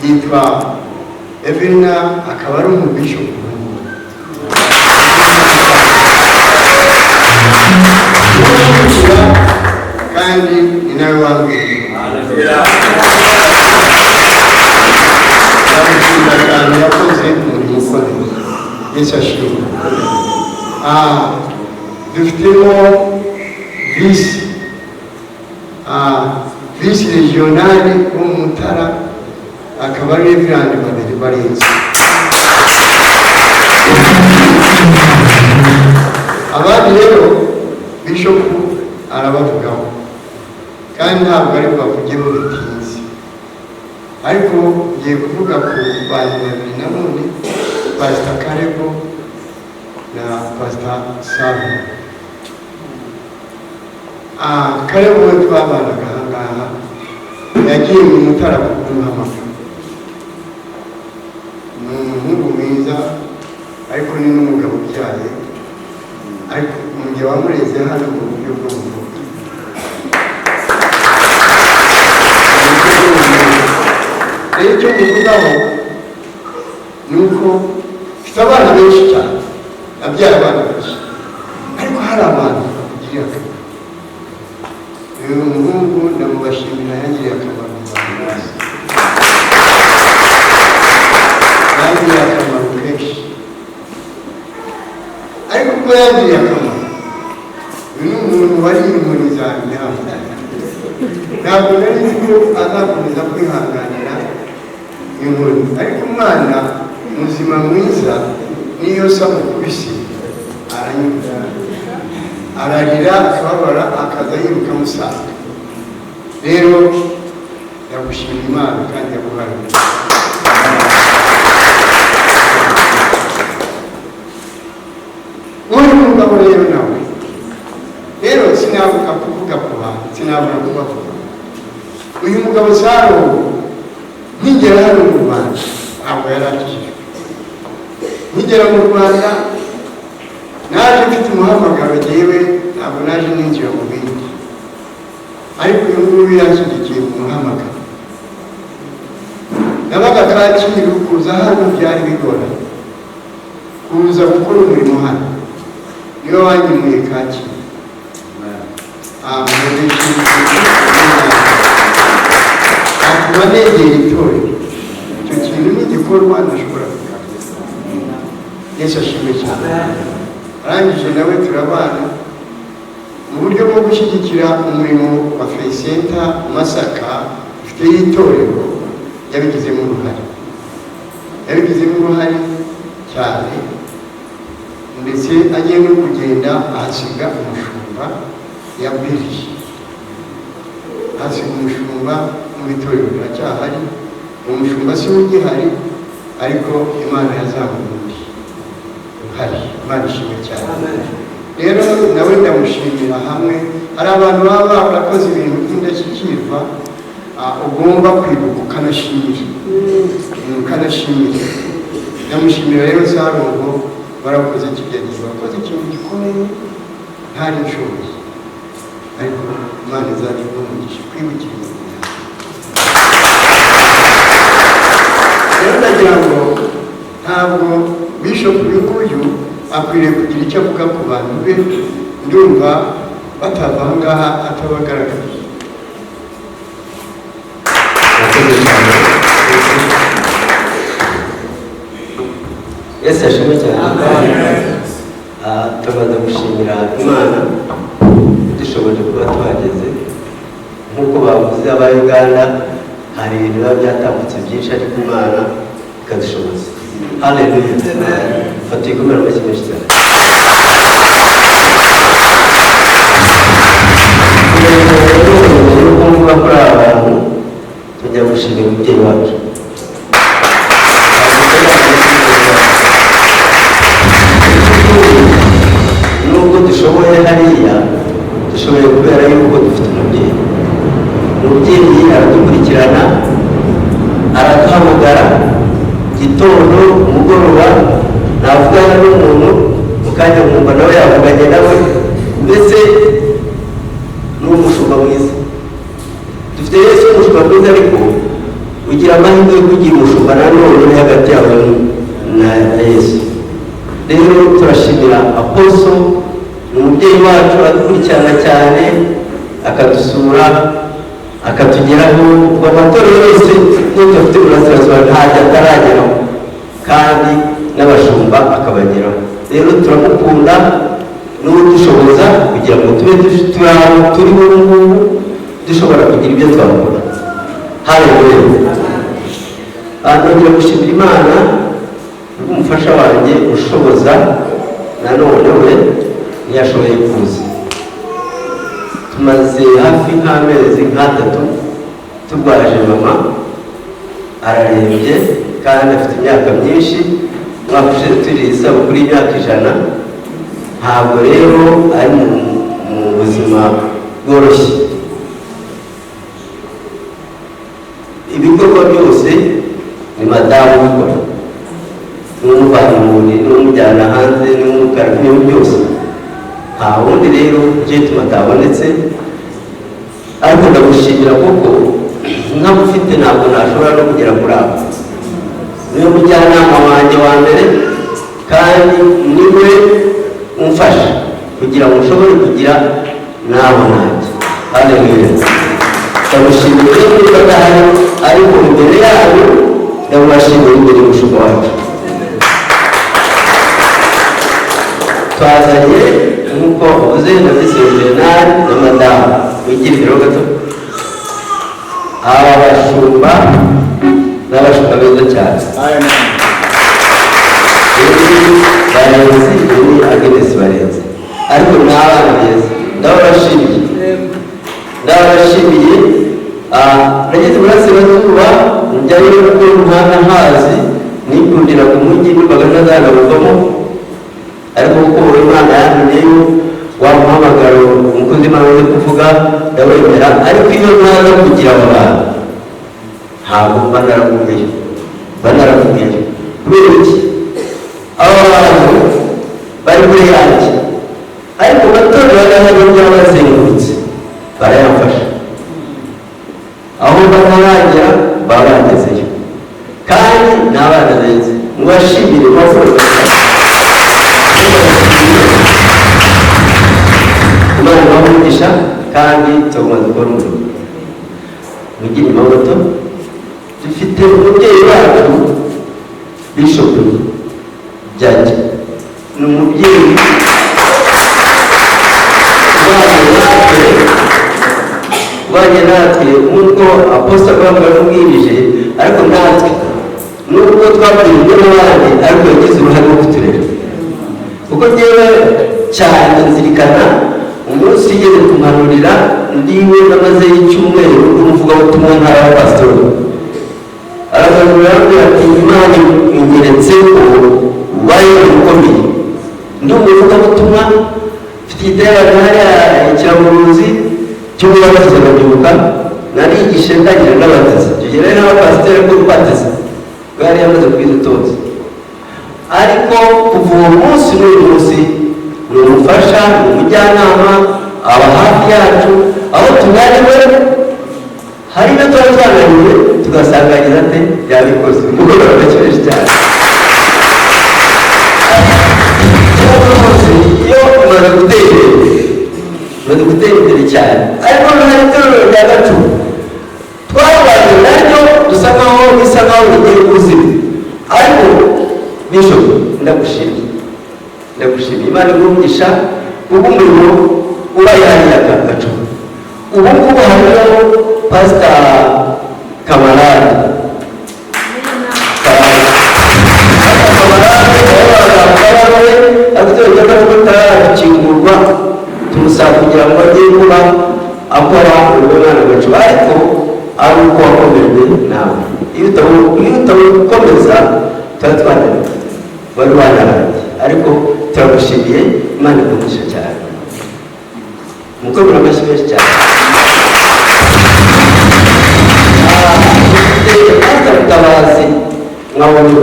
yitwa Evelina akaba ari umubishopu kandi ni nawe wambwiye yamushimira cyane yakoze umurimo ukomeye Yesu ashimwe dufitemo visi regionale wo mu Mutara akaba ari Reverend babiri barenze abandi rero bishopu arabavugaho kandi ntabwo ari bavugeho bitinze ariko ngiye kuvuga ku bantu babiri nanone Pastor Karebo na Pastor Samu Karebo we twabanaga ahangaha yagiye mu Mutara kumuhamagara ni umuhungu mwiza ariko ni n'umugabo ubyaye ariko mu gihe wamureze hano mu buryo bwo mu rugo rero icyo muvugaho ni uko mfite abana benshi cyane nabyaye abana benshi ariko hari abantu bakugirira akamaro uyu muhungu ndamubashimira yangiriye akamaro mu bantu bose yangiriye akamaro kenshi ariko kuko yangiriye akamaro uyu ni umuntu wari inkoni zanjye hano ntabwo nari nzi ko azakomeza kwihanganira inkoni ariko umwana muzima mwiza niyo samukubise aranyura ararira akababara akaza yiruka amusanga. Rero yagushimira Imana kandi yaguhaye. Uyu mugabo rero nawe rero sinavuga kuvuga ku bantu, sinavuga kubavuga. Uyu mugabo Sarongo nkigera hano mu Rwanda ntabwo yarakijijwe. Nkigera mu Rwanda naje mfite umuhamagaro jyewe, ntabwo naje ninjira mu bindi, ariko uyu nguyu yanshyigikiye mu muhamagaro. Nabaga Kacyiru, kuza hano byari bigoranye, kuza gukora umurimo hano niyo wanyimuye Kacyiru. Akuba negera itorero, icyo kintu ni igikorwa ntashobora kugaragaza. Yesu ashimwe cyane. Arangije nawe turabana mu buryo bwo gushyigikira umurimo wa Faith Center Masaka ufite itorero. Yabigizemo uruhare cyane, ndetse agiye no kugenda ahasiga umushumba yabwirije, ahasiga umushumba mu itorero riracyahari. Umushumba si ugihari, ariko Imana yazamuye hari. Imana ishimwe cyane. Rero nawe ndamushimira. Hamwe hari abantu baba barakoze ibintu by'indashyikirwa, ugomba kwibuka ukanashimira. Ndamushimira rero Sarongo, barakoze ikigeragezo, bakoze ikintu gikomeye ntari nshoboye, ariko Imana izaje umugisha kwibukira imirimo yawe. Rero ndagira ngo ntabwo Bishop Nguyu akwiriye kugira icyo avuga ku bantu be, ndumva batava aha ngaha atabagaragaje. Yesu ashimwe cyane. Tumaze gushimira Imana dushoboje kuba twageze. Nk'uko bavuze aba Uganda, hari ibintu biba byatambutse byinshi, ariko Imana ikadushoboza. Haleluya. Fata ikomera amashyi menshi cyane. Kuba kuri aba bantu tujya gushimira umubyeyi wacu. Nubwo dushoboye hariya, dushoboye kubera yuko dufite umubyeyi. Umubyeyi aradukurikirana, araduhamagara gitondo, umugoroba, navugana n'umuntu mukanya mwumva nawe yavuganye nawe, mbese ni umushumba mwiza. Dufite Yesu umushumba mwiza, ariko ugira amahirwe yo kugira umushumba nanone hagati yawe na Yesu. Rero turashimira Apostle, ni umubyeyi wacu, adukurikirana cyane, akadusura, akatugeraho. Ngo amatorero yose n'ibyo afite uburasirazuba ntajya atarageraho, kandi n'abashumba akabageraho. Rero turamukunda n'udushoboza kugira ngo tube turi ubu ngubu dushobora kugira ibyo twakora. Haleluya. Nongera gushimira Imana umufasha wanjye ushoboza, nanone we ntiyashoboye kuza. Tumaze hafi nk'amezi nk'atatu turwaje mama, ararembye kandi afite imyaka myinshi. Umwaka ushize turi isabukuru y'imyaka 100. Ntabwo rero ari mu buzima bworoshye. Ibikorwa byose ni madamu ubikora, n'umuvana mu buriri, n'umujyana hanze, n'umukara, n'ibintu byose. Nta wundi rero gituma atabonetse, ariko ndagushimira kuko ntamufite ntabwo nashobora no kugera kuri abo. Niwe mujyanama wanjye wa mbere, kandi niwe umfasha kugira ngo ushobore kugira n'abo nanjye. Haleluya. Ndagushimira niba adahari, ariko imbere yayo ndabashimira imbere y'umushumba wacu. Twazanye nk'uko uvuze na Bernard na madamu wigiriro gato. Aba bashumba n'abashumba beza cyane. barenzi ni Agnes barenzi ariko n'abana beza ndabashimiye nageze burasirazuba njyayo kuko ntana hazi nikundira ku mujyi n'imbaga ntazanabuvamo ariko kuko Imana yantumyeyo wamuhamagaro umukozi Imana uzi kuvuga ndawemera ariko iyo ntaza kugira abo bantu ntabwo mba naravugeyo kubera iki abo bantu bari kure yanjye ariko matorero y'abahari by'abazengurutse barayamfasha aho bataragera baba bagezeyo kandi n'abana beza mubashimire bavuga Imana bamugisha kandi tugomba gukora umurimo mugire amamoto dufite umubyeyi wacu Bishop Jajja ni umubyeyi ubanye natwe nk'uko Apostle Pawulo yamubwirije ariko natwe nubwo twabwirijwe n'abandi ariko yagize uruhare rwo kuturera kuko njyewe cyane nzirikana umunsi yigeze kumpanurira ndiwe namaze y'icyumweru n'umuvugabutumwa ntara wa pasitori araganura ati Imana inyeretse ubaye ukomeye ndi umuvugabutumwa mfite igiterane hariya ikiramuruzi cy'ububatiza babyibuka narigishe ndagira n'abatiza tugere n'abapasiteri ko kubatiza bwari yamaze kwidutoza ariko kuva uwo munsi n'uyu munsi ni umufasha ni umujyanama aba hafi yacu aho tunaniwe hari ibyo tuba twananiwe tugasanganiza ate yabikoze kuko barabakeneje cyane iyo umaze gutera imbere cyane ariko hari itorero rya Gacumu twabanye naryo dusa nkaho bisa nkaho rigiye kuzima ariko Bishop ndagushimiye Imana igumugisha kuko umurimo uba yahariye Gacumu ubu ngubu hariho Pastor Kamarade akitogakakingurwa tumusaba kugira ngo ajye kuba akora urw'Imana Gacumu ariko ari uko wakomerwe nawe iyo utakomeza tuba twananiwe wari wanaranye ariko turagushimiye Imana igumugisha cyane mukomera amashyi menshi cyane Pastor Mutabazi mwabonye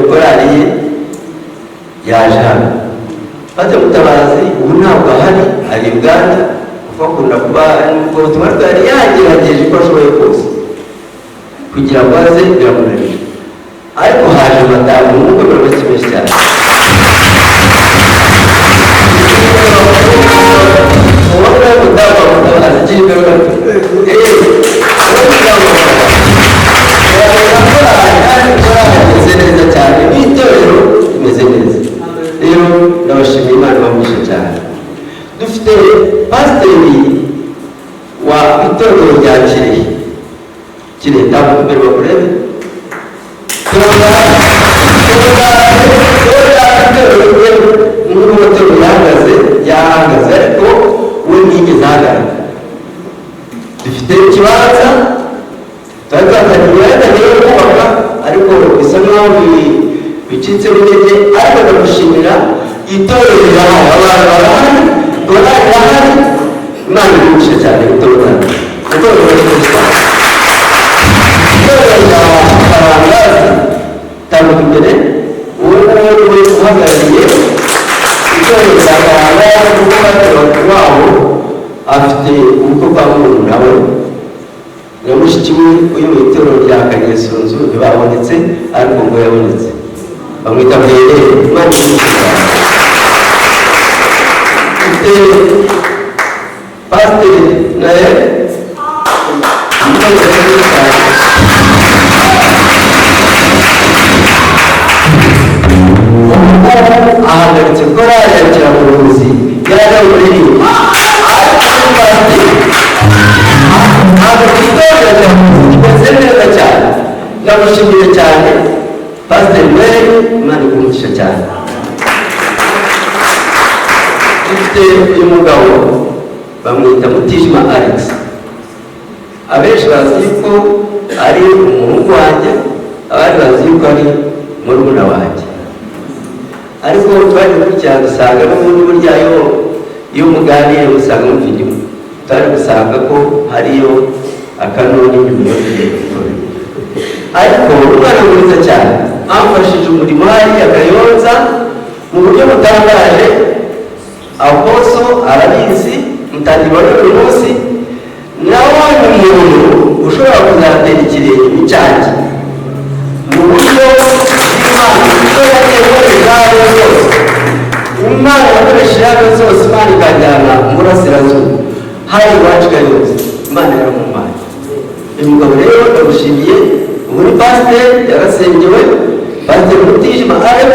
korali ye yaje hano Pastor Mutabazi ubu ntabwo ahari ari Uganda kuko akunda kuba ubwo butumwa bwari yagerageje uko ashoboye kose kugira ngo aze biramunanira ariko haje madamu mukomera amashyi menshi cyane ubona mudamu Mutabazi agira imbere gato imeze neza cyane n'itorero imeze neza rero ndabashimiye Imana bamugisha cyane dufite pasiteri wa itorero rya Kirehe ntabwo imbere bakurebe n'ubwo itorero yahagaze ariko we ntiyigeze ahagarara dufite ikibanza twatangiye kubaka ariko bisa nkaho bicitse intege ariko ndagushimira itorero ryahaye abantu barahari korali irahari Imana igumugisha cyane itorero rya Karangazi tambuka imbere uwo nguwo uhagarariye itorero rya Karangazi kuko batera wabo afite ubukwe bwa muntu nawe na mushiki we uyu mu itorero rya Kanyesunzu ntibabonetse ariko ngo yabonetse bamwita Mwere Imana igumugisha ufite pasiteri naye ahagaritse korali ya Kiramuruzi yari umuririmba ntabwo itorero rimeze neza cyane ndamushimire cyane pasiteri mwere imana ikumugisha cyane. Dufite uyu mugabo bamwita Mutijima Alex, abenshi bazi ko ari umuhungu wanjye, abandi bazi ko ari murumuna wanjye, ariko twari gukurikirana dusanga n'ubundi burya iyo muganiriye usanga mufite twari gusanga ko hariyo akanoni nyuma yo kugenda, ariko umwana mwiza cyane amfashije umurimo hariya Kayonza mu buryo butangaje. Aposo arabizi mutangirwa buri munsi, nawe ni umuntu ushobora kuzatera ikirenge n'icyanjye mu buryo bw'Imana. Icyo yagiye gukoresha aho zose, Imana yakoresheje aho zose, Imana ikajyana mu burasirazuba hari iwacu Kayonza, Imana yaramuhaye. Uyu mugabo rero ndamushimiye. Ubu ni pasiteri yarasengewe, pasiteri Mutijima Alex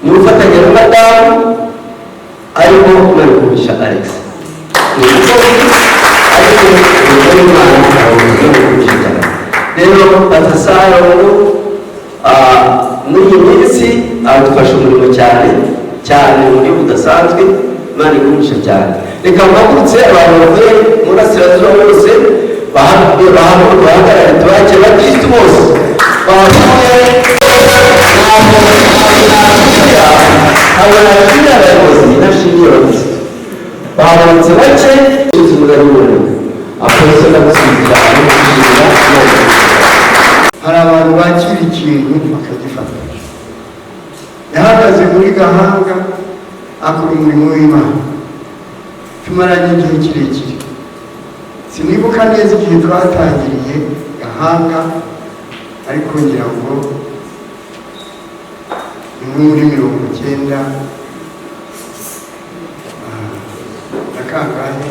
ni ufatanya na madamu, ariko Imana ikumugisha Alex ni umukozi, ariko umugore w'Imana arawuzi ikumugisha cyane. Rero batasara muri iyi minsi adufasha umurimo cyane cyane mu buryo budasanzwe. Imana ikumugisha cyane. Reka mpagurutse abantu bavuye mu burasirazuba bose bahagarare tubakire abakristu bose bavuye abakiriya abayobozi nashimiye abakristu bahabonetse bake murabibona akoze n'abasubiza hari abantu bakira ikintu bakagifata. Yahagaze muri Gahanga akora umurimo w'Imana, tumaranye igihe kirekire. Sinibuka neza igihe twatangiriye Gahanga, ariko ngira ngo ni muri 90 na kangahe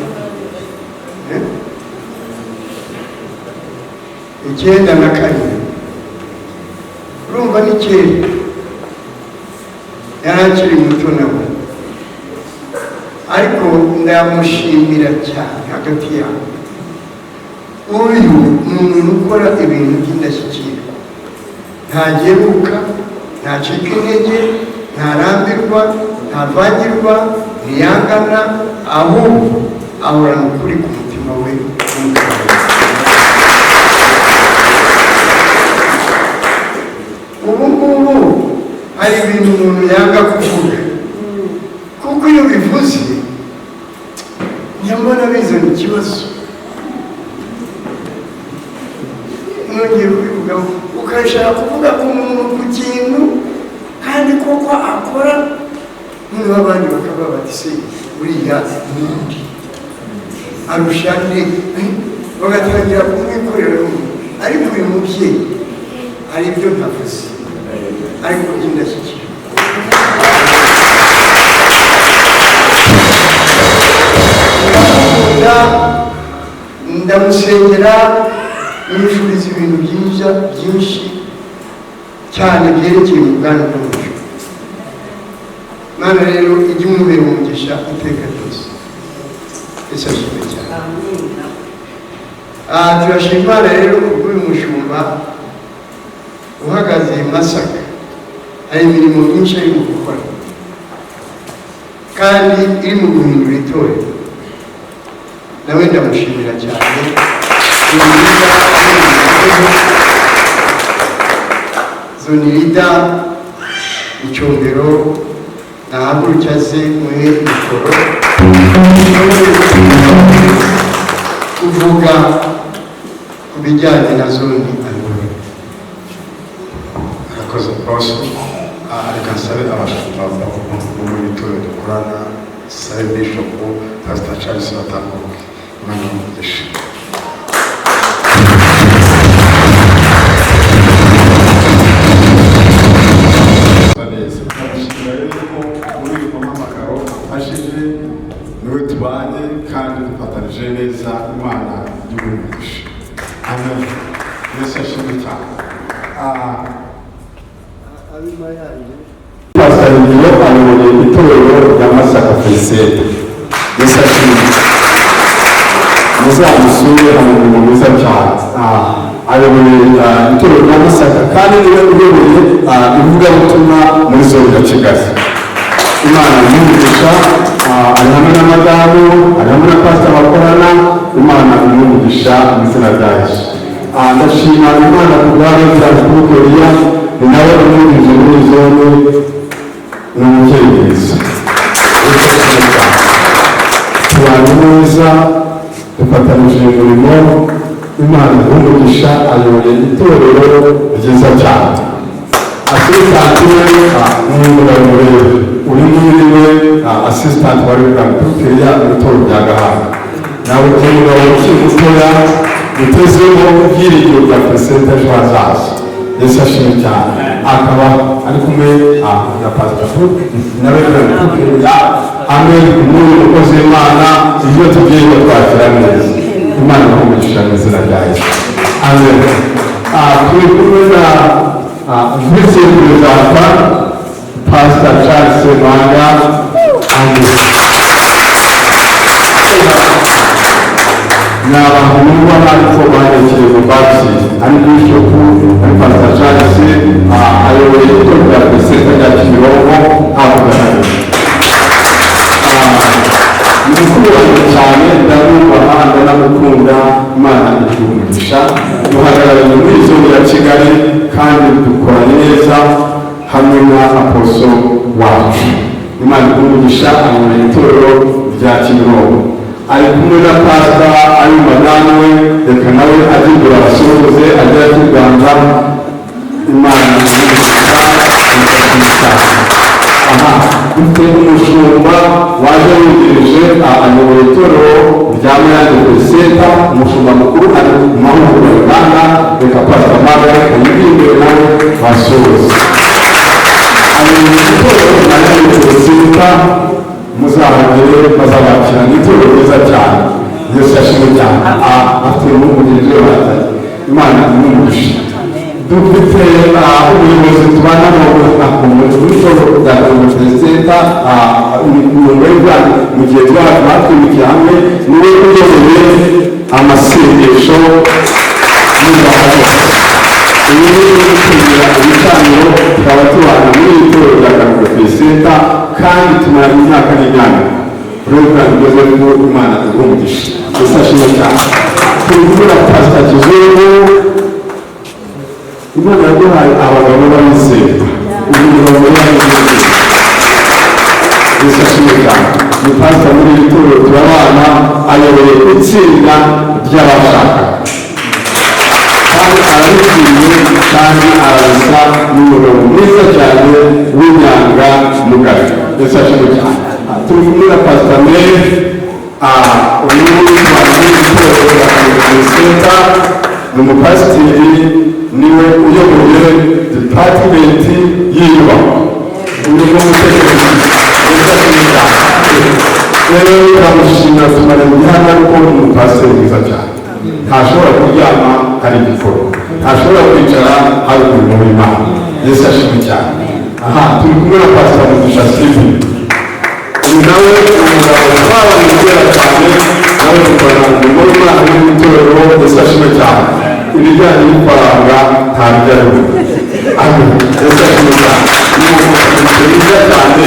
94. Urumva ni kera, yari akiri muto nawe, ariko ndamushimira cyane. Hagati yabo uyu ni umuntu ukora ibintu by'indashyikirwa, ntageruka, ntacika intege, ntarambirwa, ntavangirwa, ntiyangana, ahubwo ahorana ukuri ku mutima we. Ubu ngubu hari ibintu umuntu yanga kuvuga, kuko iyo bivuze nyamara bizana ikibazo. Nongeye kubivugaho ukashaka kuvuga ku muntu ku kintu kandi koko akora, noneho abandi bakaba bati se uriya n'undi arusha nde, bagatangira kumwikorera. Ariko uyu mubyeyi hari ibyo ntavuze, ariko by'indashyikirwa. Ndamusengera, nifuriza ibintu byiza byinshi cyane byerekeye ubwami bw'umuco. Mana rero ijye umubera umugisha iteka ryose. Ese ashimwe cyane. Turashima Imana rero kubw'uyu mushumba uhagaze i Masaka. Hari imirimo myinshi ari mu gukora kandi iri mu guhindura itorero. Nawe ndamushimira cyane. Zonirida Icyomero nahagurukya ze muri mikoro kuvuga ku bijyanye na zone Angola. Arakoze Paso. Reka nsabe abashumba bo muri itorero dukorana, sabe Bishop Pastor Charles batambuke. Imana imugishe. Niwe tubanye kandi dufatanije neza. Imana y'umugisha. Amen. Yesu ashimwe cyane. Pastor Ngiyo ayoboye itorero rya Masaka Felicite. Yesu ashimwe. Muzamusure, hari umuntu mwiza cyane. ayoboye itorero rya Masaka kandi niwe uyoboye ivugabutumwa muri zone ya Kigali. Imana imumugisha, ari hamwe na madamu, ari hamwe na pasita bakorana. Imana imumugisha mu izina rya Yesu. Ndashima Imana ku bw'abo byaje kubukorera, ni nawe umwungirije muri zone, ni umubyeyi mwiza. Tubanye neza, dufatanije umurimo. Imana imumugisha, ayoboye itorero ryiza cyane. Asistanti we n'umugabo uri muri we, asistanti wari bwamutukiriya itorero rya Gahanga. Nawe umugabo ukiri mutoya utezeho ibyiringiro bya Presenta ejo hazaza. Yesu ashimwe cyane. Akaba ari kumwe na Pastor nawe bwamutukiriya hamwe n'uyu mukozi w'Imana, ibyo tugiye twakira neza. Imana imumugisha mu izina rya Yesu. Amen. Turi kumwe na Visi Perezida Pastor Charles Manga ni abantu bumva ariko barekeye mu bapsi ari Bishop ari Pastor Charles ayoboye itorero rya Presenta rya Kimironko avugana Mukuru cyane ndarubaha ndanamukunda. Imana ikumugisha. Duhagarariye muri zone ya Kigali kandi dukoranye neza hamwe na aposo wacu. Imana ikumugisha, ayoboye itorero rya Kimironko. Ari kumwe na pasita Ayumba nawe, reka nawe agimbura abasohoze agira atuganga. Imana ikumugisha. Dufite umushumba waje wungirije ayoboye itorero rya Mayange Presenta. Umushumba mukuru ari mu mahugurwa y'Uganda. Reka pasita Manga ayirimbire nawe basohoze. Ayoboye itorero rya Mayange Presenta, muzahagere bazabakira n'itorero ryiza cyane. Yesu ashimwe cyane. Afite n'umugirije waza. Imana imumugisha. Dufite ubuyobozi tubana n'itorero rya Presenta mu gihe twatwimikiye hamwe, niwe uyoboye amasengesho n'imbaho. Ibi ni gutumira ibicaniro, tukaba tubana muri iri torero rya Presenta kandi tumara imyaka n'imyaka. Perezida Joseph Imana igumugisha. Yesu ashimwe cyane. Turi kumwe na Pastor Kizungu. Imana yaduhaye abagabo b'abizera. Umugabo w'abizera. Yesu ashimwe cyane. Ni pastor muri iri torero turabana, ayoboye itsinda ry'abashaka. Kandi arabikwiye kandi arabisa n'umugabo mwiza cyane w'inyanga mugari. Yesu ashimwe cyane. Turi kumwe na Pastor Mary, uyu w'itorero rya Presenta, ni umupasiteri, niwe uyoboye department y'inyubako. Uyu ni umutekereza. Yesu ashimwe cyane. Rero turamushimira, tumara imihanda ariko ni umupasiteri mwiza cyane. Ntashobora kuryama hari igikorwa, ntashobora kwicara hari umurimo w'Imana. Yesu ashimwe cyane. Turi kumwe na Pastor Mugisha Steven. Uyu nawe umugabo twabanye kera cyane, nawe dukorana umurimo w'Imana n'itorero. Yesu ashimwe cyane. Ibijyanye n'ifaranga ntabijyaho. Amen. Yesu ashimwe cyane. Ni umushumba mwiza cyane,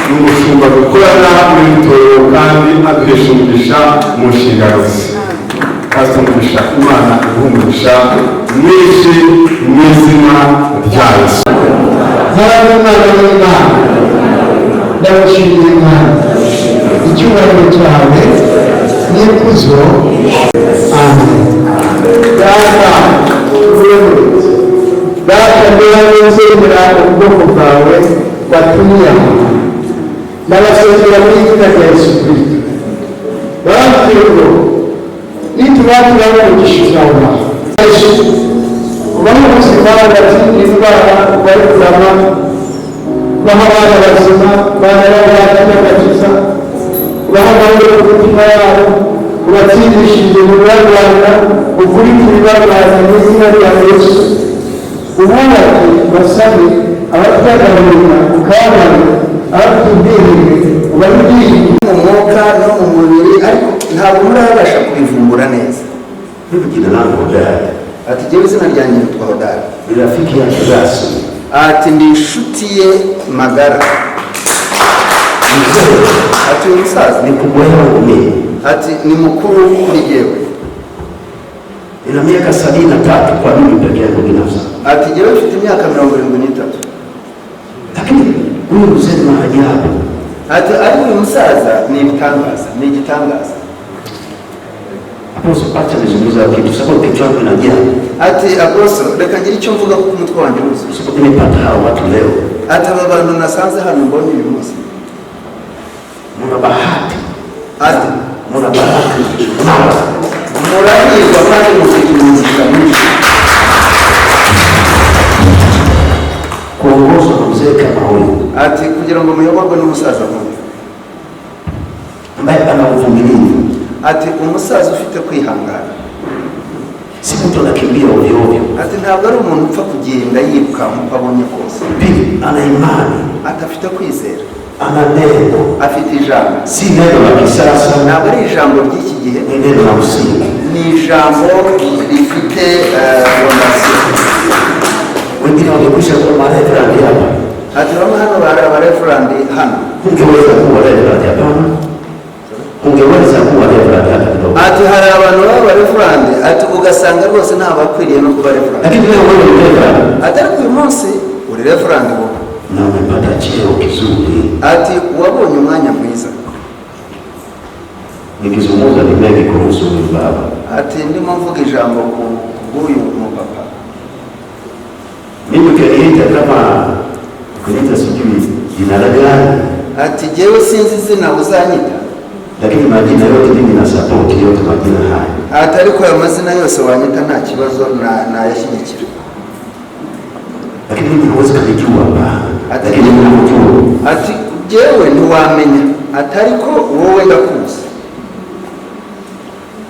ni umushumba dukorana muri itorero kandi aduhesha umugisha mu nshingano ze. Pastor Mugisha, Imana igumugisha mwinshi mu izina rya Yesu. Nzabona Imana y'Imana. Ndagushimiye Imana. Icyubahiro cyawe n'ikuzo. Amen. Data uyoboye. Data niba nzemera ubwoko bwawe watumye aho. Ndabasezera muri izina rya Yesu Kristo. Bababwira ngo nitubatura umugisha uzabaha. Ubaho ubuzima hagati y'indwara bari kurama, ubaho abana bazima, abana b'abana n'agakiza, ubaho amahoro ku mitima yabo, ubatsindishije mu barwanya, ukurikire ibarwanya mu izina rya Yesu. Ububake basabe abatagaburira ukabana, abatubwiriye ubabwiriye mu mwuka no mu mubiri, ariko ntabwo murabasha kubivumbura neza. Kugira ngo ati jewe izina ryanjye nitwa Hodari. ni rafiki yake rasmi. Ati ndi inshuti ye magara. Mzee Ati uyu musaza ni kubwa yangu mimi, ati ni mukuru kuri jewe. ina miaka 73 kwa mimi peke yangu binafsi, Ati jewe mfite imyaka 73. lakini huyu mzee ni maajabu. Ati ari uyu musaza ni igitangaza, ni igitangaza. Hapo usipate nizungumza kitu sababu kichwa changu kinajaa. Ati Apostle, reka ngire icyo mvuga ku mutwe wanjye wuzuye. Sababu nimepata hao watu leo, Ati aba bantu nasanze hano mbonye uyu munsi. muna bahati, Ati muna bahati, murahirwa kandi mufite mwinshi kuongozwa na mzee kama huyu ati kugira ngo muyoborwe n'umusaza nk'uyu. ambaye ana uvumilivu. Ati umusaza ufite kwihangana. Si mtu anakimbia ovyo ovyo. Ati ntabwo ari umuntu upfa kugenda yiruka uko abonye kose. Pili, ana imani, Ati afite kwizera, ana neno, afite ijambo. si neno la kisasa, Ntabwo ari ijambo ry'iki gihe, ni neno la msingi. ni ijambo rifite fondasiyo. Wengine wangekwisha kuwa mareverend hapa, Ati bamwe hano bari abareverandi hano. ungeweza kuwa reverend hapa, ungeweza kuwa reverend hapa kidogo. Ati hari abantu b'abareverandi, ati ugasanga rwose nta bakwiriye no kuba reverandi. Lakini leo wewe ni reverend Ati ariko uyu munsi uri reverandi wowe. na umepata cheo kizuri. Ati wabonye umwanya mwiza. Nikizungumza ni mengi kuhusu huyu baba. Ati ndimo mvuga ijambo ku bw'uyu mupapa. Mimi kaniita kama kuniita sijui jina la gani, Ati jewe sinzi izina uzanyita. lakini majina yote mimi na support yote majina haya. Ati ariko ayo mazina yose wanyita nta kibazo nayashyigikira. Lakini mimi huwezi kunijua hapa. Ati Lakini mimi nakujua. Ati jewe ntiwamenya. Ati ariko wowe ndakuzi.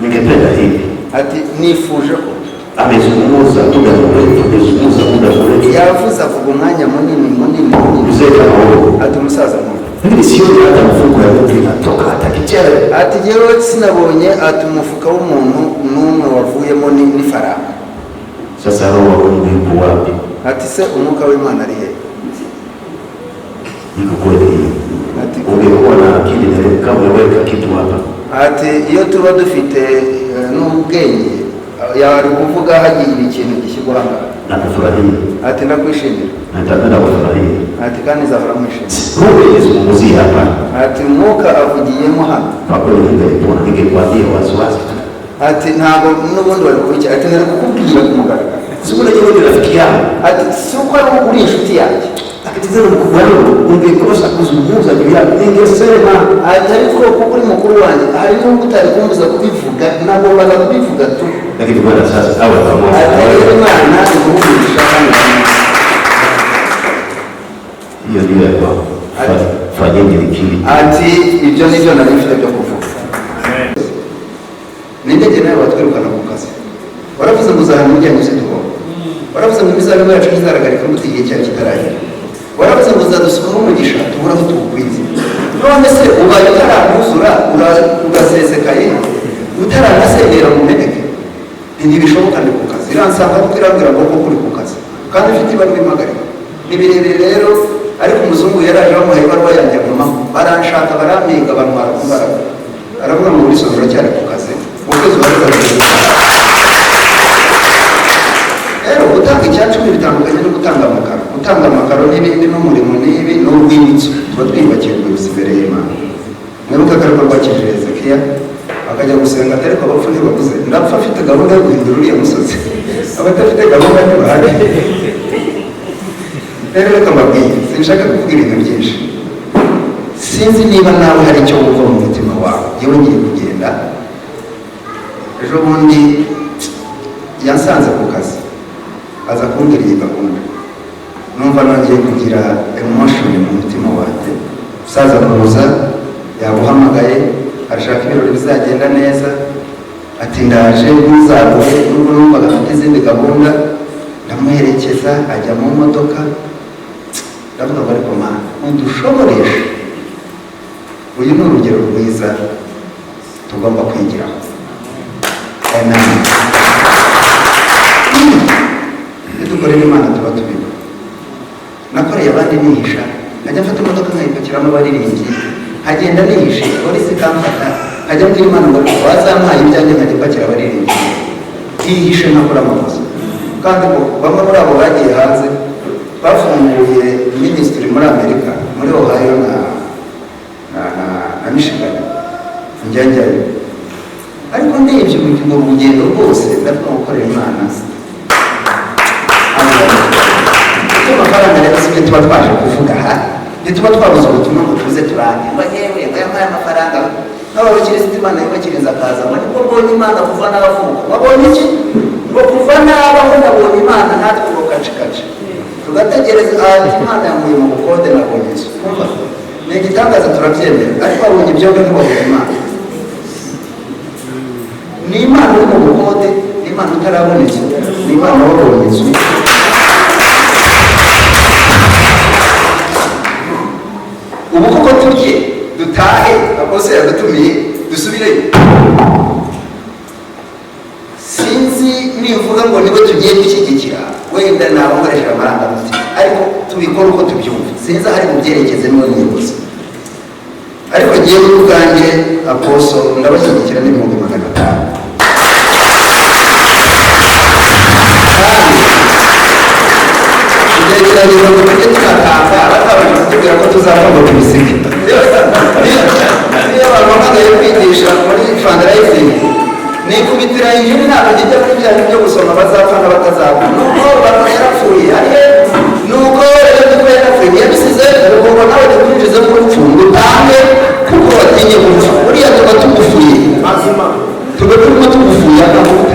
Ningependa hivi. Ati nifuje ko Amezungumza muda mrefu, amezungumza muda mrefu. yavuze avuga umwanya munini. Mzee kama huyo. Ati umusaza nk'uyu. Lakini sioni hata mfuko ya mtu inatoka hata kichere. Ati jewe sinabonye ati umufuka w'umuntu n'umwe wavuyemo n'ifaranga. Sasa roho wa Mungu yuko wapi? Ati se umwuka w'Imana ari he? Iko kweli. Ati Ungekuwa na akili na kama umeweka kitu hapa. ati iyo tuba dufite n'ubwenge yari kuvuga hagiye ikintu gishyirwa hano. Nakufurahia. Ati ndakwishimira. Nataka kufurahia. Ati kandi nzahora mwishimira. Mungu yezungumzia hapa. Ati umwuka avugiyemo hano. Kwa kweli ningekwambia waziwazi. Ati ntabwo n'ubundi wari kubikira. Ati nari kukubwira ku mugaragaro. Siku na jioni rafiki yangu. Ati si uko ari uri inshuti yanjye. Akitizama mkubwa wangu ungekosa kuzungumza juu yake. Ningesema Ati ariko kuko uri mukuru wanjye hari n'ubwo utari kumbuza kubivuga nagombaga kubivuga tu. lakini bwana sasa awe pamoja. Ati rero Imana iguhugisha hano. Hiyo ndio kwa fanyeni likili. Ati ibyo nibyo nari mfite byo kuvuga. Nindege nawe watwirukana ku kazi. Waravuze ngo uzahana umuryango se tuho. Waravuze ngo imizabibu yacu izaragarika mu gihe cyari kitarahera. Waravuze ngo uzadusukamo umugisha tubura aho tuwukwiza. None se ubaye utarakuzura ugasesekaye utaranasengera mu meneke. Ntibishoboka ndi ku kazi. Iransanga kuko irambwira ngo kuri ku kazi. Kandi ufite ibara bimagarika. Ni birebire rero ariko umuzungu yaraje bamuhaye ibaruwa yanjye agumaho. Baranshaka barampinga bantwara ku mbaraga. Aravuga ngo Wilson uracyari ku kazi. Ukwezi rero gutanga icyacumi bitandukanye no gutanga amakaro. Gutanga amakaro n'ibindi n'umurimo n'ibi n'urwibutso tuba twiyubakiye urwibutso imbere y'Imana. Mwibuka akariko rwakije Hezekiya akajya gusenga atari ko abapfu ntibabuze. Ndapfa afite gahunda yo guhindura uriya musozi. Abadafite gahunda ntibahari. Rero reka mbabwire sinshaka kuvuga ibintu byinshi. Sinzi niba nawe hari icyo wumva mu mutima wawe. Yewe ngiye kugenda ejo bundi yansanze ku kazi aza kumbwira iyi gahunda. Numva nongeye kugira emotion mu mutima wanjye. Usaza kuza yaguhamagaye arashaka ibirori bizagenda neza. Ati ndaje ntuzaguhe nubwo numvaga afite izindi gahunda. Ndamuherekeza ajya mu modoka. Ndavuga ngo ariko Mana udushoboreshe. Uyu ni urugero rwiza tugomba kwigiraho. Amen. dukorera Imana tuba tubiba. Nakoreye abandi nihisha, nkajya mfata imodoka nkayipakiramo abaririmbyi, nkagenda nihishe, polisi ikamfata, nkajya mbwira Imana ngo wazampaye ibyanjye nkajya mpakira abaririmbyi, hihishe nkakora amakosa. Kandi bamwe muri abo bagiye hanze bafunguye minisitiri muri Amerika, muri Ohio na Michigan, njyayo. Ariko ndebye mu rugendo rwose ndavuga gukorera Imana. Amafaranga rero sibyo tuba twaje kuvuga aha, ntituba twabuze ubutumwa ngo tuze turange ngo yewe aya mafaranga n'abakirisitu Imana yubakiriza akaza ngo niko mbonye Imana kuva n'abavuka. Wabonye iki? Ngo kuva n'abaho ndabonye Imana natwe ngo kacikaci tugategereza Imana yamuye mu bukode nabonye Yesu. Ni igitangaza turabyemera, ariko babonye ibyo ntibabonye Imana. Ni Imana uri mu bukode, ni Imana utarabonetse, ni Imana wabonye Yesu. Ubu kuko turye dutahe akose yadutumiye dusubireyo. Sinzi nivuga ngo niwe tugiye gushyigikira, wenda nabo nkoresha amarangamutima, ariko tubikora uko tubyumva. Sinzi ahari mu byerekeze n'ubuyobozi, ariko ngiye n'ubwanjye Aposo ndabashyigikira n'ibihumbi 500. Tugerageza ngo tujye tunatanga abatabanje kutubwira ko tuzava ngo tubisige. Niyo bahamagaye kwigisha muri fundraising, nikubitira injiri ntabwo kijya muri bya byo gusoma bazapfa n'abatazapfa. Nuko baba yarapfuye, nuko rero niko yarapfuye yabisize, ubwo nawe tukwinjiza mu rupfu utange kuko watinye gupfa. Uriya tuba tugufuye tuba turimo tugufuye akavuga.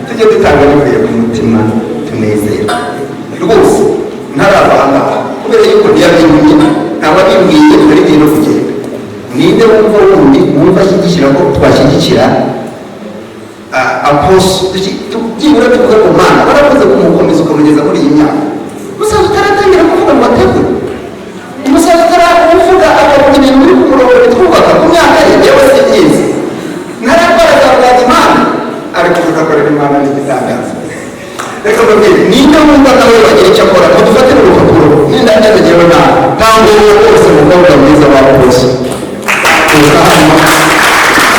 Tujye dutanga bivuye ku mutima tunezera rwose ntarabanga kubera yuko ntiyabimye ntawabimbwiye muri gihe no kugenda. Ninde wumva wundi wumva ashyigikira ko twashyigikira Aposo byibura tuvuga ku Mana barakoze kumukomeza ukamugeza muri iyi myaka. Umusaza utaratangira kuvuga ngo ategure, umusaza utaravuga akavuga ibintu biri ku murongo bitwubaka ku myaka ye yewe si byiza. Ntarakora akavuga Imana ariko tugakorera Imana n'igitangaza. Reka mbabwire niba wumva nawe bagira icyo akora ngo dufatire urupapuro n'indangane ngewe nawe ntabwo wowe wose mukobwa mwiza wawe wose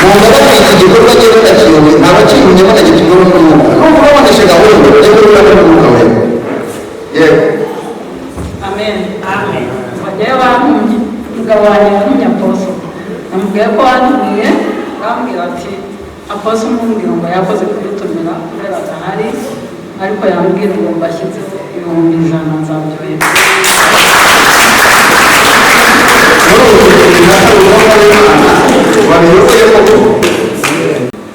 mumva bafite igikorwa cyo batakiyoboye ntabakimenye banagitumwe n'umwuka n'ubwo baboneshe gahunda yewe urabona n'umwuka wewe yewe. Amen. Amen. Wajyayo bantumye umugabo wanjye wantumye Aposo, namubwiye ko wantumiye, bambwira ati Aposo umubwira ngo yakoze kudutumira kubera adahari, ariko yambwira ngo mbashyize 100 nzabyohereza.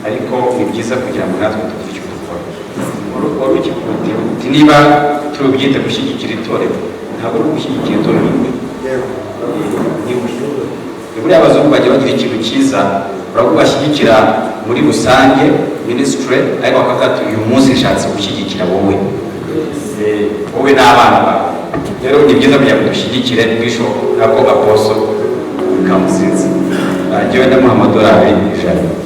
Ariko ni byiza kugira ngo natwe tugire icyo dukora. Wari ukikubwira uti niba tubyita gushyigikira itorero, ntabwo ari ugushyigikira itorero rimwe. Ni buriya abazungu bajya bagira ikintu cyiza, baravuga bashyigikira muri rusange ministry, ariko bakakata uyu munsi nshatse gushyigikira wowe n'abana bawe. Rero ni byiza kugira ngo dushyigikire Bishop nako Aposo Kamuzinzi. Njyewe ndamuha $100.